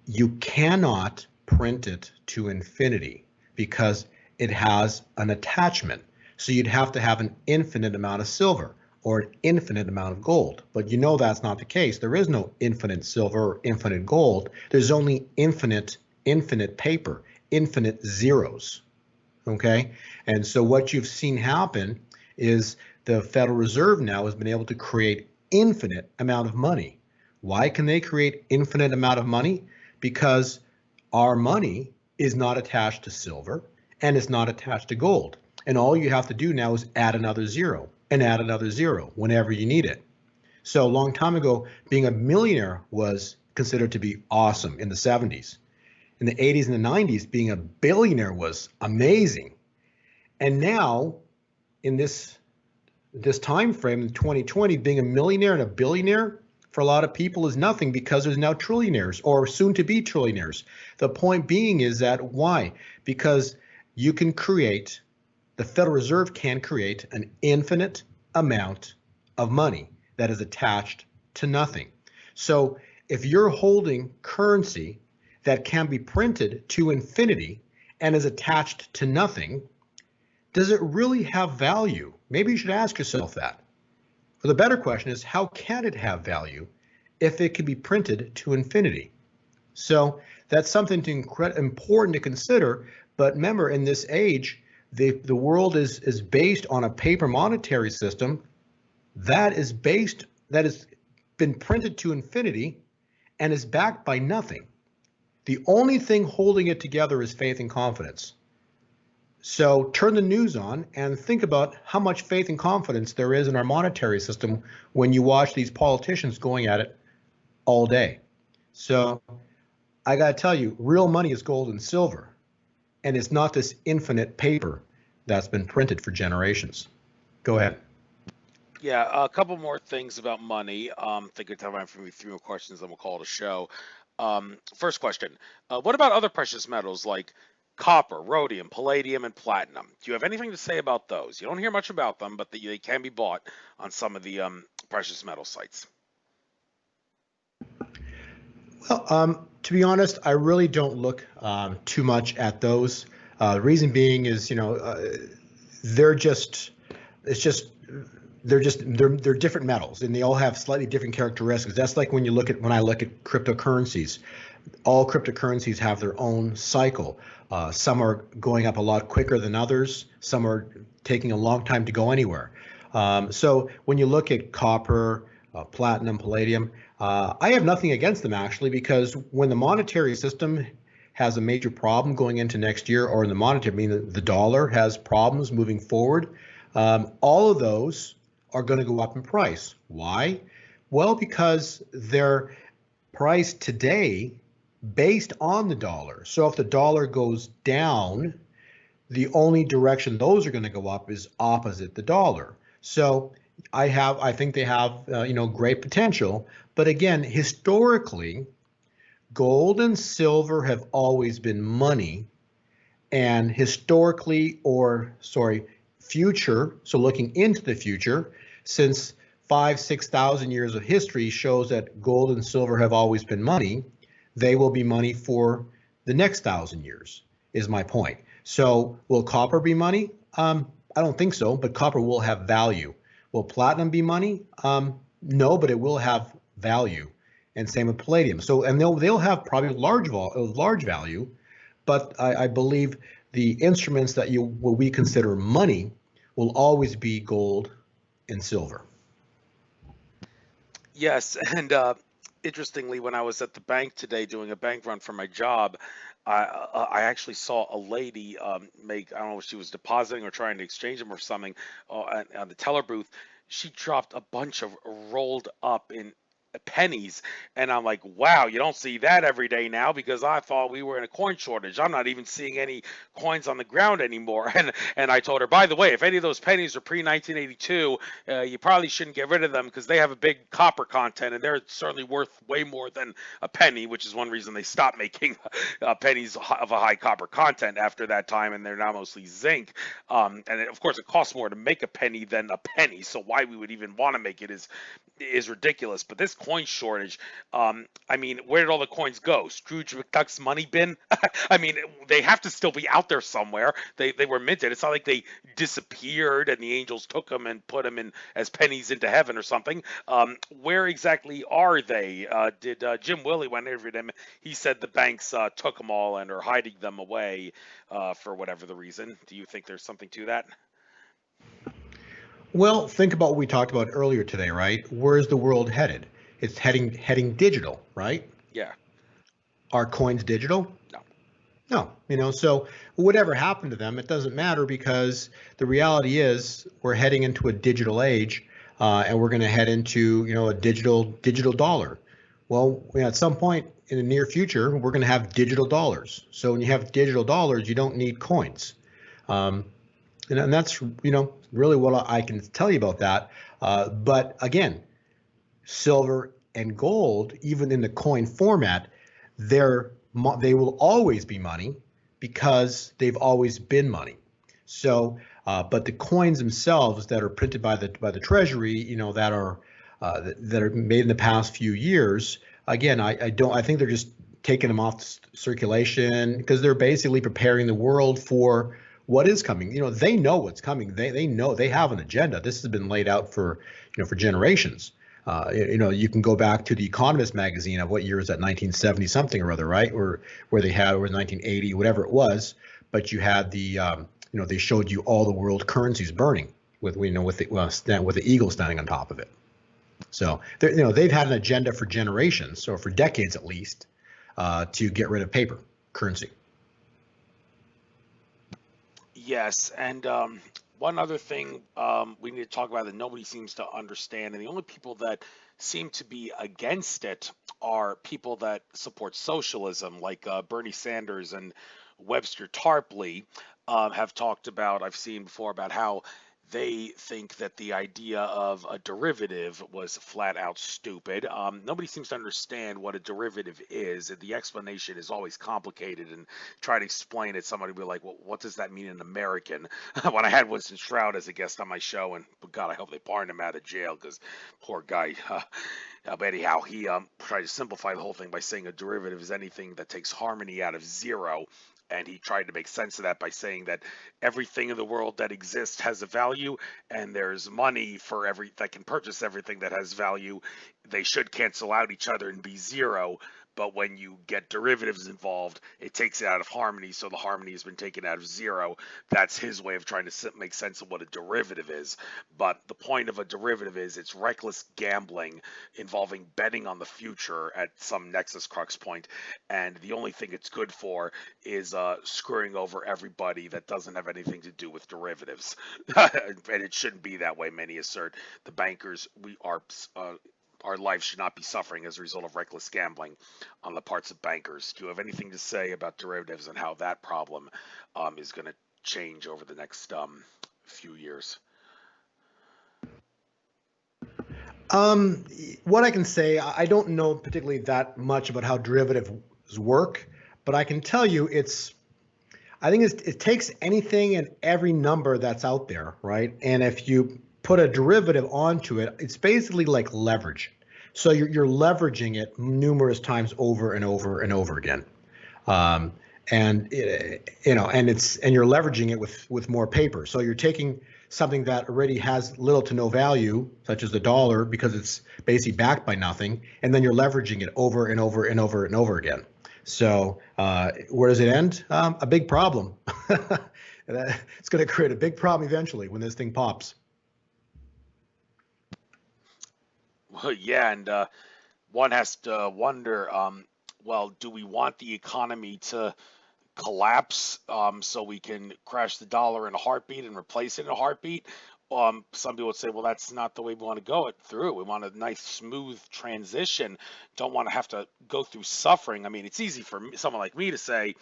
You cannot print it to infinity because it has an attachment. So you'd have to have an infinite amount of silver or an infinite amount of gold. But you know that's not the case. There is no infinite silver or infinite gold. There's only infinite paper, infinite zeros. Okay? And so what you've seen happen is the Federal Reserve now has been able to create infinite amount of money. Why can they create infinite amount of money? Because our money is not attached to silver and it's not attached to gold. And all you have to do now is add another zero and add another zero whenever you need it. So a long time ago, being a millionaire was considered to be awesome in the 70s. In the 80s and the 90s, being a billionaire was amazing. And now, in this time frame in 2020, being a millionaire and a billionaire for a lot of people is nothing because there's now trillionaires or soon to be trillionaires. The point being is that why? Because you can create, the Federal Reserve can create an infinite amount of money that is attached to nothing. So if you're holding currency that can be printed to infinity and is attached to nothing, does it really have value? Maybe you should ask yourself that. Or the better question is, how can it have value if it can be printed to infinity? So that's something important to consider. But remember, in this age, the world is based on a paper monetary system that has been printed to infinity and is backed by nothing. The only thing holding it together is faith and confidence. So turn the news on and think about how much faith and confidence there is in our monetary system when you watch these politicians going at it all day. So I got to tell you, real money is gold and silver, and it's not this infinite paper that's been printed for generations. Go ahead. Yeah, a couple more things about money. Think of time for me 3 more questions, then we'll call it a show. First question, what about other precious metals like copper, rhodium, palladium, and platinum? Do you have anything to say about those? You don't hear much about them, but they can be bought on some of the precious metal sites. Well, to be honest, I really don't look too much at those. The reason being is, they're different metals, and they all have slightly different characteristics. That's like when I look at cryptocurrencies. All cryptocurrencies have their own cycle. Some are going up a lot quicker than others. Some are taking a long time to go anywhere. So when you look at copper, platinum, palladium, I have nothing against them actually, because when the monetary system has a major problem going into next year, or in the monetary, I mean the dollar has problems moving forward, all of those are going to go up in price. Why? Well, because they're priced today based on the dollar. So if the dollar goes down, the only direction those are going to go up is opposite the dollar. So I think they have great potential. But again, historically, gold and silver have always been money, and future, so looking into the future, since 5,000-6,000 years of history shows that gold and silver have always been money, they will be money for the next 1,000 years, is my point. So will copper be money? I don't think so, but copper will have value. Will platinum be money? No, but it will have value. And same with palladium. So, and they'll have probably large value, but I believe the instruments that what we consider money will always be gold and silver. Yes, and interestingly, when I was at the bank today doing a bank run for my job, I actually saw a lady make, I don't know if she was depositing or trying to exchange them or something on the teller booth. She dropped a bunch of rolled up in pennies, and I'm like, wow, you don't see that every day now, because I thought we were in a coin shortage. I'm not even seeing any coins on the ground anymore. And I told her, by the way, if any of those pennies are pre-1982, you probably shouldn't get rid of them, because they have a big copper content, and they're certainly worth way more than a penny, which is one reason they stopped making pennies of a high copper content after that time, and they're now mostly zinc. And of course, it costs more to make a penny than a penny, so why we would even want to make it is ridiculous. But this coin shortage, I mean, where did all the coins go? Scrooge McDuck's money bin? I mean, they have to still be out there somewhere. They were minted. It's not like they disappeared and the angels took them and put them in as pennies into heaven or something. Where exactly are they? Did Jim Willie, when I interviewed him, he said the banks took them all and are hiding them away for whatever the reason. Do you think there's something to that? Well, think about what we talked about earlier today, right? Where's the world headed? It's heading digital, right? Yeah. Are coins digital? No. No. So whatever happened to them, it doesn't matter, because the reality is we're heading into a digital age. and we're going to head into, a digital dollar. Well, at some point in the near future, we're going to have digital dollars. So when you have digital dollars, you don't need coins. Um, and that's, really what I can tell you about that. But again, silver and gold, even in the coin format, they will always be money because they've always been money. So, but the coins themselves that are printed by the Treasury, that are made in the past few years, again, I think they're just taking them off circulation because they're basically preparing the world for what is coming. They know what's coming. They know they have an agenda. This has been laid out for generations. You can go back to the Economist magazine of what year is that, 1970 something or other, right? Or where they had, or 1980, whatever it was. But you had they showed you all the world currencies burning with the eagle standing on top of it. So they've had an agenda for generations, or for decades at least, to get rid of paper currency. Yes, and one other thing we need to talk about that nobody seems to understand, and the only people that seem to be against it are people that support socialism, like Bernie Sanders and Webster Tarpley have talked about. I've seen before about how they think that the idea of a derivative was flat out stupid. Nobody seems to understand what a derivative is. The explanation is always complicated, and try to explain it, somebody will be like, well, what does that mean in American? When I had Winston Shroud as a guest on my show, and God, I hope they pardon him out of jail, because poor guy. But anyhow, he tried to simplify the whole thing by saying a derivative is anything that takes harmony out of zero. And he tried to make sense of that by saying that everything in the world that exists has a value, and there's money for that can purchase everything that has value. They should cancel out each other and be zero. But when you get derivatives involved, it takes it out of harmony, so the harmony has been taken out of zero. That's his way of trying to make sense of what a derivative is. But the point of a derivative is it's reckless gambling involving betting on the future at some nexus crux point, and the only thing it's good for is screwing over everybody that doesn't have anything to do with derivatives. And it shouldn't be that way. Many assert the bankers, our life should not be suffering as a result of reckless gambling on the parts of bankers. Do you have anything to say about derivatives and how that problem is going to change over the next few years? What I can say, I don't know particularly that much about how derivatives work, but I can tell you I think it takes anything and every number that's out there, right? And if you put a derivative onto it, it's basically like leverage. So you're leveraging it numerous times over and over and over again. And you're leveraging it with more paper. So you're taking something that already has little to no value, such as the dollar, because it's basically backed by nothing, and then you're leveraging it over and over and over and over again. So where does it end? A big problem. It's going to create a big problem eventually when this thing pops. Well, yeah, and one has to wonder, well, do we want the economy to collapse so we can crash the dollar in a heartbeat and replace it in a heartbeat? Some people would say, well, that's not the way we want to go through. We want a nice, smooth transition. Don't want to have to go through suffering. I mean, it's easy for someone like me to say,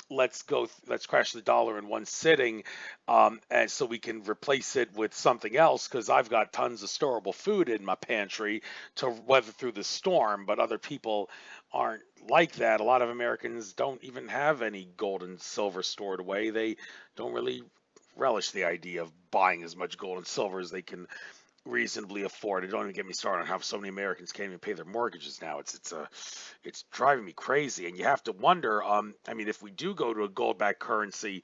let's crash the dollar in one sitting, and so we can replace it with something else, because I've got tons of storable food in my pantry to weather through the storm. But other people aren't like that. A lot of Americans don't even have any gold and silver stored away. They don't really relish the idea of buying as much gold and silver as they can reasonably afford. It don't even get me started on how so many Americans can't even pay their mortgages now. It's driving me crazy. And you have to wonder, I mean, if we do go to a gold-backed currency,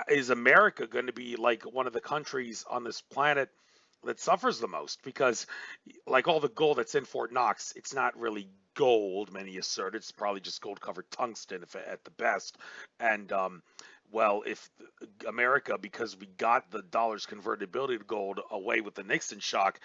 is America going to be like one of the countries on this planet that suffers the most? Because like all the gold that's in Fort Knox, it's not really gold, many assert. It's probably just gold-covered tungsten at the best. And well, if America, because we got the dollar's convertibility to gold away with the Nixon shock,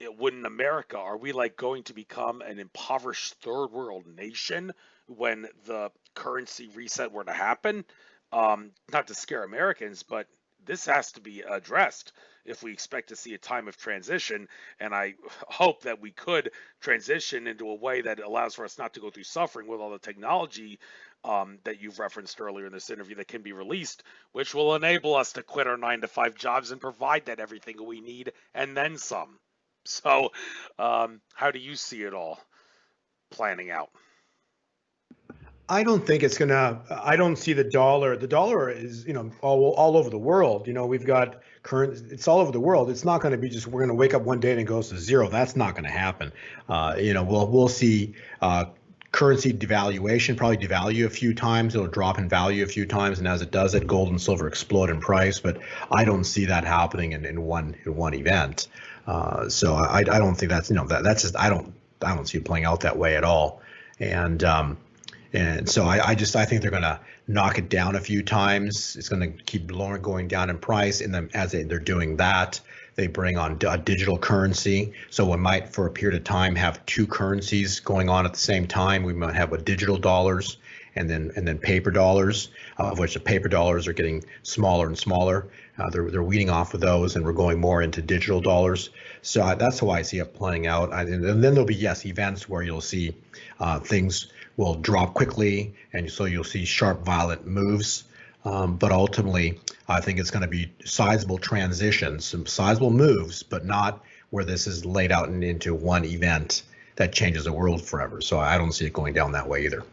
are we like going to become an impoverished third world nation when the currency reset were to happen? Not to scare Americans, but this has to be addressed. if we expect to see a time of transition, and I hope that we could transition into a way that allows for us not to go through suffering with all the technology that you've referenced earlier in this interview that can be released, which will enable us to quit our 9-to-5 jobs and provide that everything we need and then some. So, how do you see it all planning out? I don't think it's gonna. I don't see the dollar. The dollar is, all over the world. We've got current. It's all over the world. It's not going to be just we're going to wake up one day and it goes to zero. That's not going to happen. We'll see currency devaluation, probably devalue a few times. It'll drop in value a few times, and as it does, it gold and silver explode in price. But I don't see that happening in one event. So I don't think that's that's just I don't see it playing out that way at all. And so I think they're going to knock it down a few times. It's going to keep going down in price. And then as they're doing that, they bring on a digital currency. So we might, for a period of time, have two currencies going on at the same time. We might have digital dollars and then paper dollars, of which the paper dollars are getting smaller and smaller. They're weaning off of those, and we're going more into digital dollars. So that's how I see it playing out. And then there'll be, yes, events where you'll see things will drop quickly, and so you'll see sharp, violent moves. But ultimately, I think it's going to be sizable transitions, some sizable moves, but not where this is laid out into one event that changes the world forever. So I don't see it going down that way either.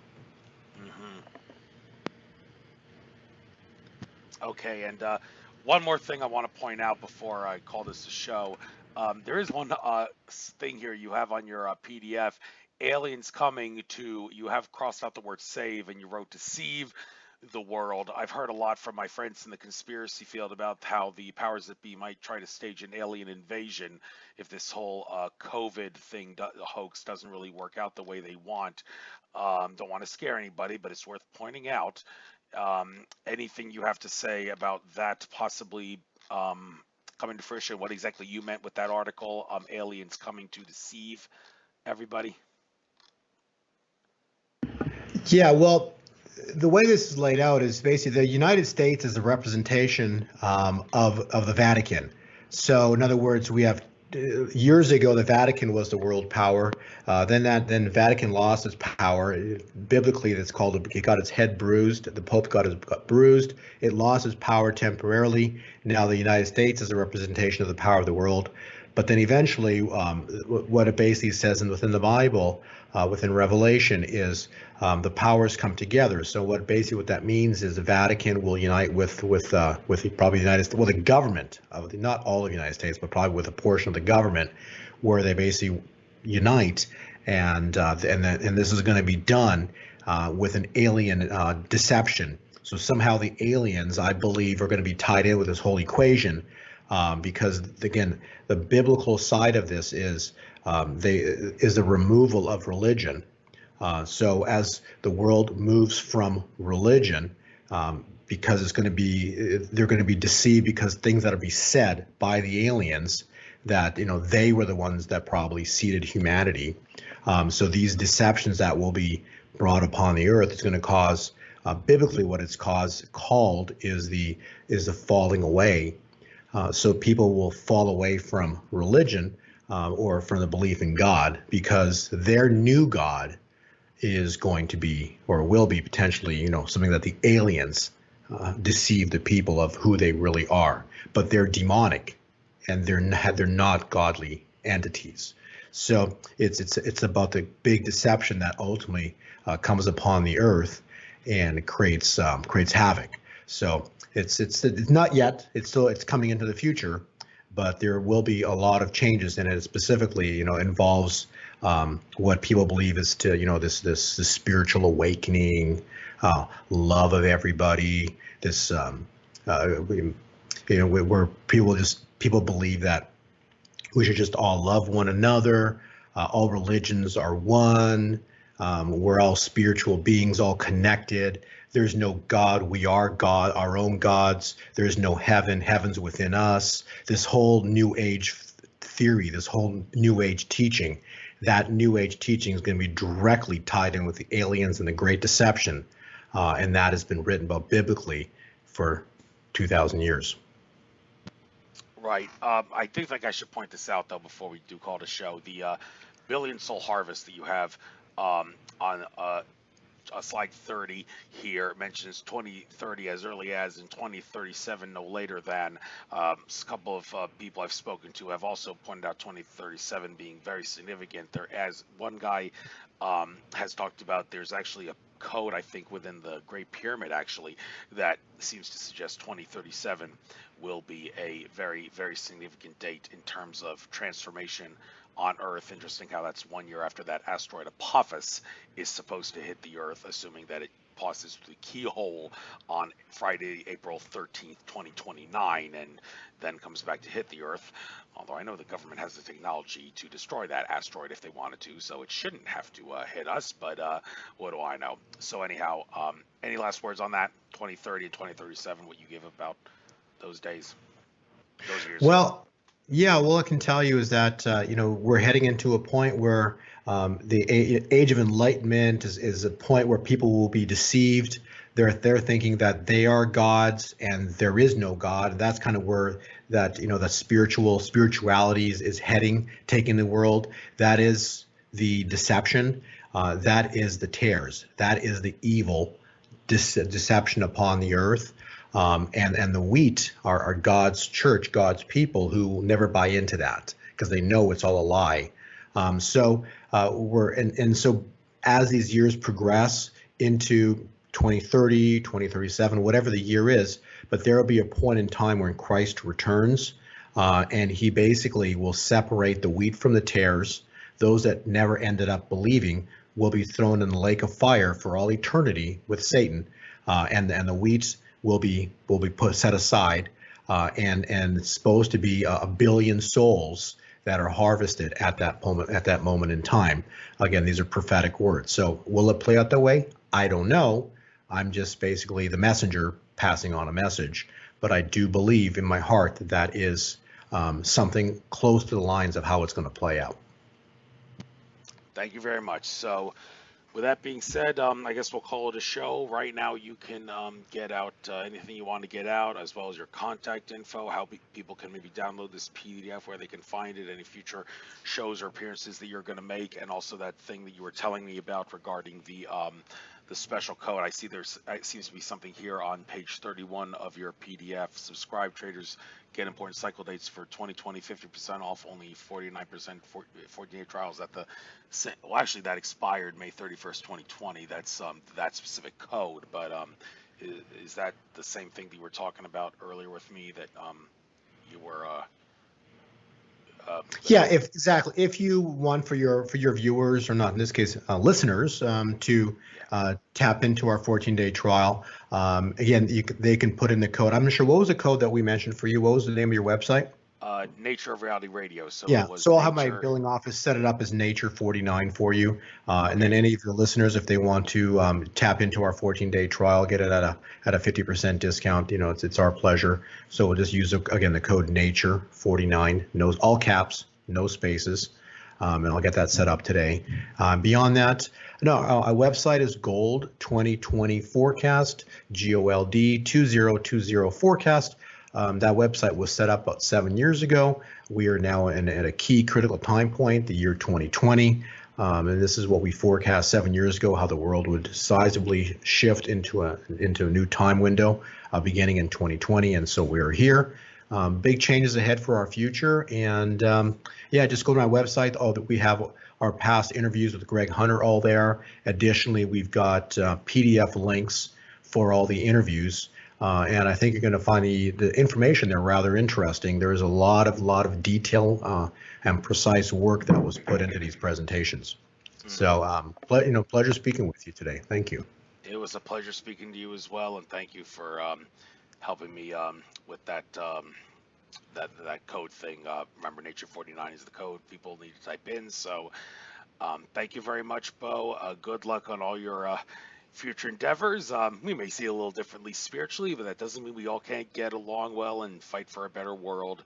Okay, and one more thing I want to point out before I call this a show. There is one thing here you have on your PDF. Aliens coming to, you have crossed out the word save and you wrote deceive the world. I've heard a lot from my friends in the conspiracy field about how the powers that be might try to stage an alien invasion if this whole COVID thing hoax doesn't really work out the way they want. Don't want to scare anybody, but it's worth pointing out. Anything you have to say about that possibly coming to fruition, what exactly you meant with that article, aliens coming to deceive everybody? Yeah, well, the way this is laid out is basically the United States is the representation of the Vatican. So in other words, we have years ago the Vatican was the world power. Then Vatican lost its power. Biblically, it got its head bruised. The Pope got bruised. It lost its power temporarily. Now the United States is a representation of the power of the world. But then eventually, what it basically says within the Bible, within Revelation, is the powers come together. So what that means is the Vatican will unite with probably the United States, well, the government of not all of the United States, but probably with a portion of the government, where they basically unite, and this is going to be done with an alien deception. So somehow the aliens, I believe, are going to be tied in with this whole equation. Because again, the biblical side of this is the removal of religion. So as the world moves from religion, because they're going to be deceived because things that are be said by the aliens that they were the ones that probably seeded humanity. So these deceptions that will be brought upon the earth is going to cause, biblically, what it's called is the falling away. So people will fall away from religion or from the belief in God because their new God is going to be, or will be potentially, something that the aliens deceive the people of who they really are. But they're demonic, and they're not godly entities. So it's about the big deception that ultimately comes upon the earth and creates havoc. So it's not yet. It's coming into the future, but there will be a lot of changes, and it specifically involves what people believe is this spiritual awakening, love of everybody. This where people believe that we should just all love one another. All religions are one. We're all spiritual beings, all connected. There's no God. We are God, our own gods. There's no heaven. Heaven's within us. This whole New Age theory, this whole New Age teaching, that New Age teaching is going to be directly tied in with the aliens and the Great Deception. And that has been written about biblically for 2,000 years. Right. I do think I should point this out though before we do call the show. The billion soul harvest that you have on slide 30 here mentions 2030 as early as in 2037, no later than. A couple of people I've spoken to have also pointed out 2037 being very significant. There, as one guy has talked about, there's actually a code I think within the Great Pyramid actually that seems to suggest 2037 will be a very, very significant date in terms of transformation on Earth. Interesting how that's 1 year after that asteroid Apophis is supposed to hit the Earth, assuming that it passes through the keyhole on Friday, April 13th, 2029, and then comes back to hit the Earth. Although I know the government has the technology to destroy that asteroid if they wanted to, so it shouldn't have to hit us, but what do I know? So anyhow, any last words on that? 2030 and 2037, what you give about those days, those years? Well, yeah, well, I can tell you is that we're heading into a point where the age of enlightenment is a point where people will be deceived. They're thinking that they are gods and there is no God. That's kind of where that the spirituality is heading, taking the world. That is the deception. That is the tares. That is the evil deception upon the earth. And the wheat are God's church, God's people who never buy into that because they know it's all a lie. So as these years progress into 2030, 2037, whatever the year is, but there will be a point in time when Christ returns, and he basically will separate the wheat from the tares. Those that never ended up believing will be thrown in the lake of fire for all eternity with Satan, and the wheat will be set aside, and it's supposed to be a billion souls that are harvested at that moment in time. Again, these are prophetic words. So will it play out that way? I don't know. I'm just basically the messenger passing on a message, but I do believe in my heart that that is something close to the lines of how it's going to play out. Thank you very much. So with that being said, I guess we'll call it a show. Right now, you can get out anything you want to get out, as well as your contact info, how people can maybe download this PDF, where they can find it, any future shows or appearances that you're going to make, and also that thing that you were telling me about regarding the special code. I see it seems to be something here on page 31 of your PDF. Subscribe traders get important cycle dates for 2020, 50% off, only 49%, 48 trials at the, well, actually that expired May 31st, 2020. That's that specific code, but is that the same thing that you were talking about earlier with me that you were yeah, exactly. If you want for your viewers, or not in this case, listeners, to tap into our 14-day trial, again, they can put in the code. I'm not sure, what was the code that we mentioned for you? What was the name of your website? Nature of Reality Radio. So yeah, it was so I'll have my billing office set it up as Nature 49 for you, and then any of your listeners, if they want to tap into our 14-day trial, get it at a 50% discount. It's our pleasure. So we'll just use again the code Nature 49, no, all caps, no spaces, and I'll get that set up today. Beyond that, no, our website is Gold 2020 Forecast, GOLD 2020 Forecast. That website was set up about 7 years ago. We are now at a key critical time point, the year 2020. And this is what we forecast 7 years ago, how the world would sizably shift into a new time window beginning in 2020. And so we're here. Big changes ahead for our future. And yeah, just go to my website. We have our past interviews with Greg Hunter all there. Additionally, we've got PDF links for all the interviews. And I think you're going to find the information there rather interesting. There is a lot of detail and precise work that was put into these presentations. So, pleasure speaking with you today. Thank you. It was a pleasure speaking to you as well, and thank you for helping me with that that code thing. Remember, Nature 49 is the code people need to type in. So, thank you very much, Bo. Good luck on all your future endeavors. We may see a little differently spiritually, but that doesn't mean we all can't get along well and fight for a better world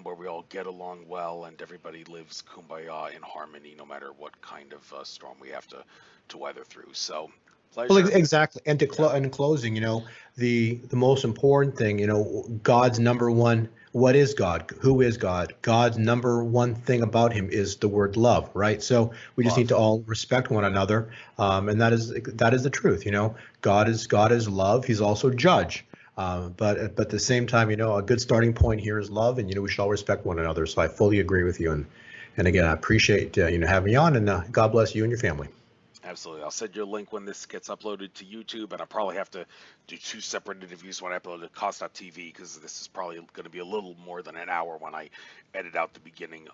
where we all get along well and everybody lives kumbaya in harmony, no matter what kind of storm we have to weather through. So Well, Pleasure. exactly. And Yeah. in closing, the most important thing, God's number one. What is God? Who is God? God's number one thing about him is the word love, right? So we just need to Love. all respect one another, and that is the truth. God is love. He's also judge. But at the same time, a good starting point here is love, and we should all respect one another. So I fully agree with you, and again, I appreciate having me on, and God bless you and your family. Absolutely. I'll send you a link when this gets uploaded to YouTube, and I'll probably have to do two separate interviews when I upload it to Cost.tv, because this is probably going to be a little more than an hour when I edit out the beginning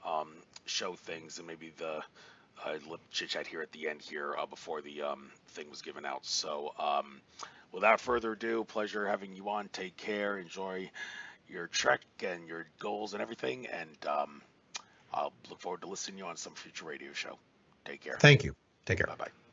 show things, and maybe the chit chat here at the end here before the thing was given out. So without further ado, pleasure having you on. Take care. Enjoy your trek and your goals and everything, and I'll look forward to listening to you on some future radio show. Take care. Thank you. Take care. Bye bye.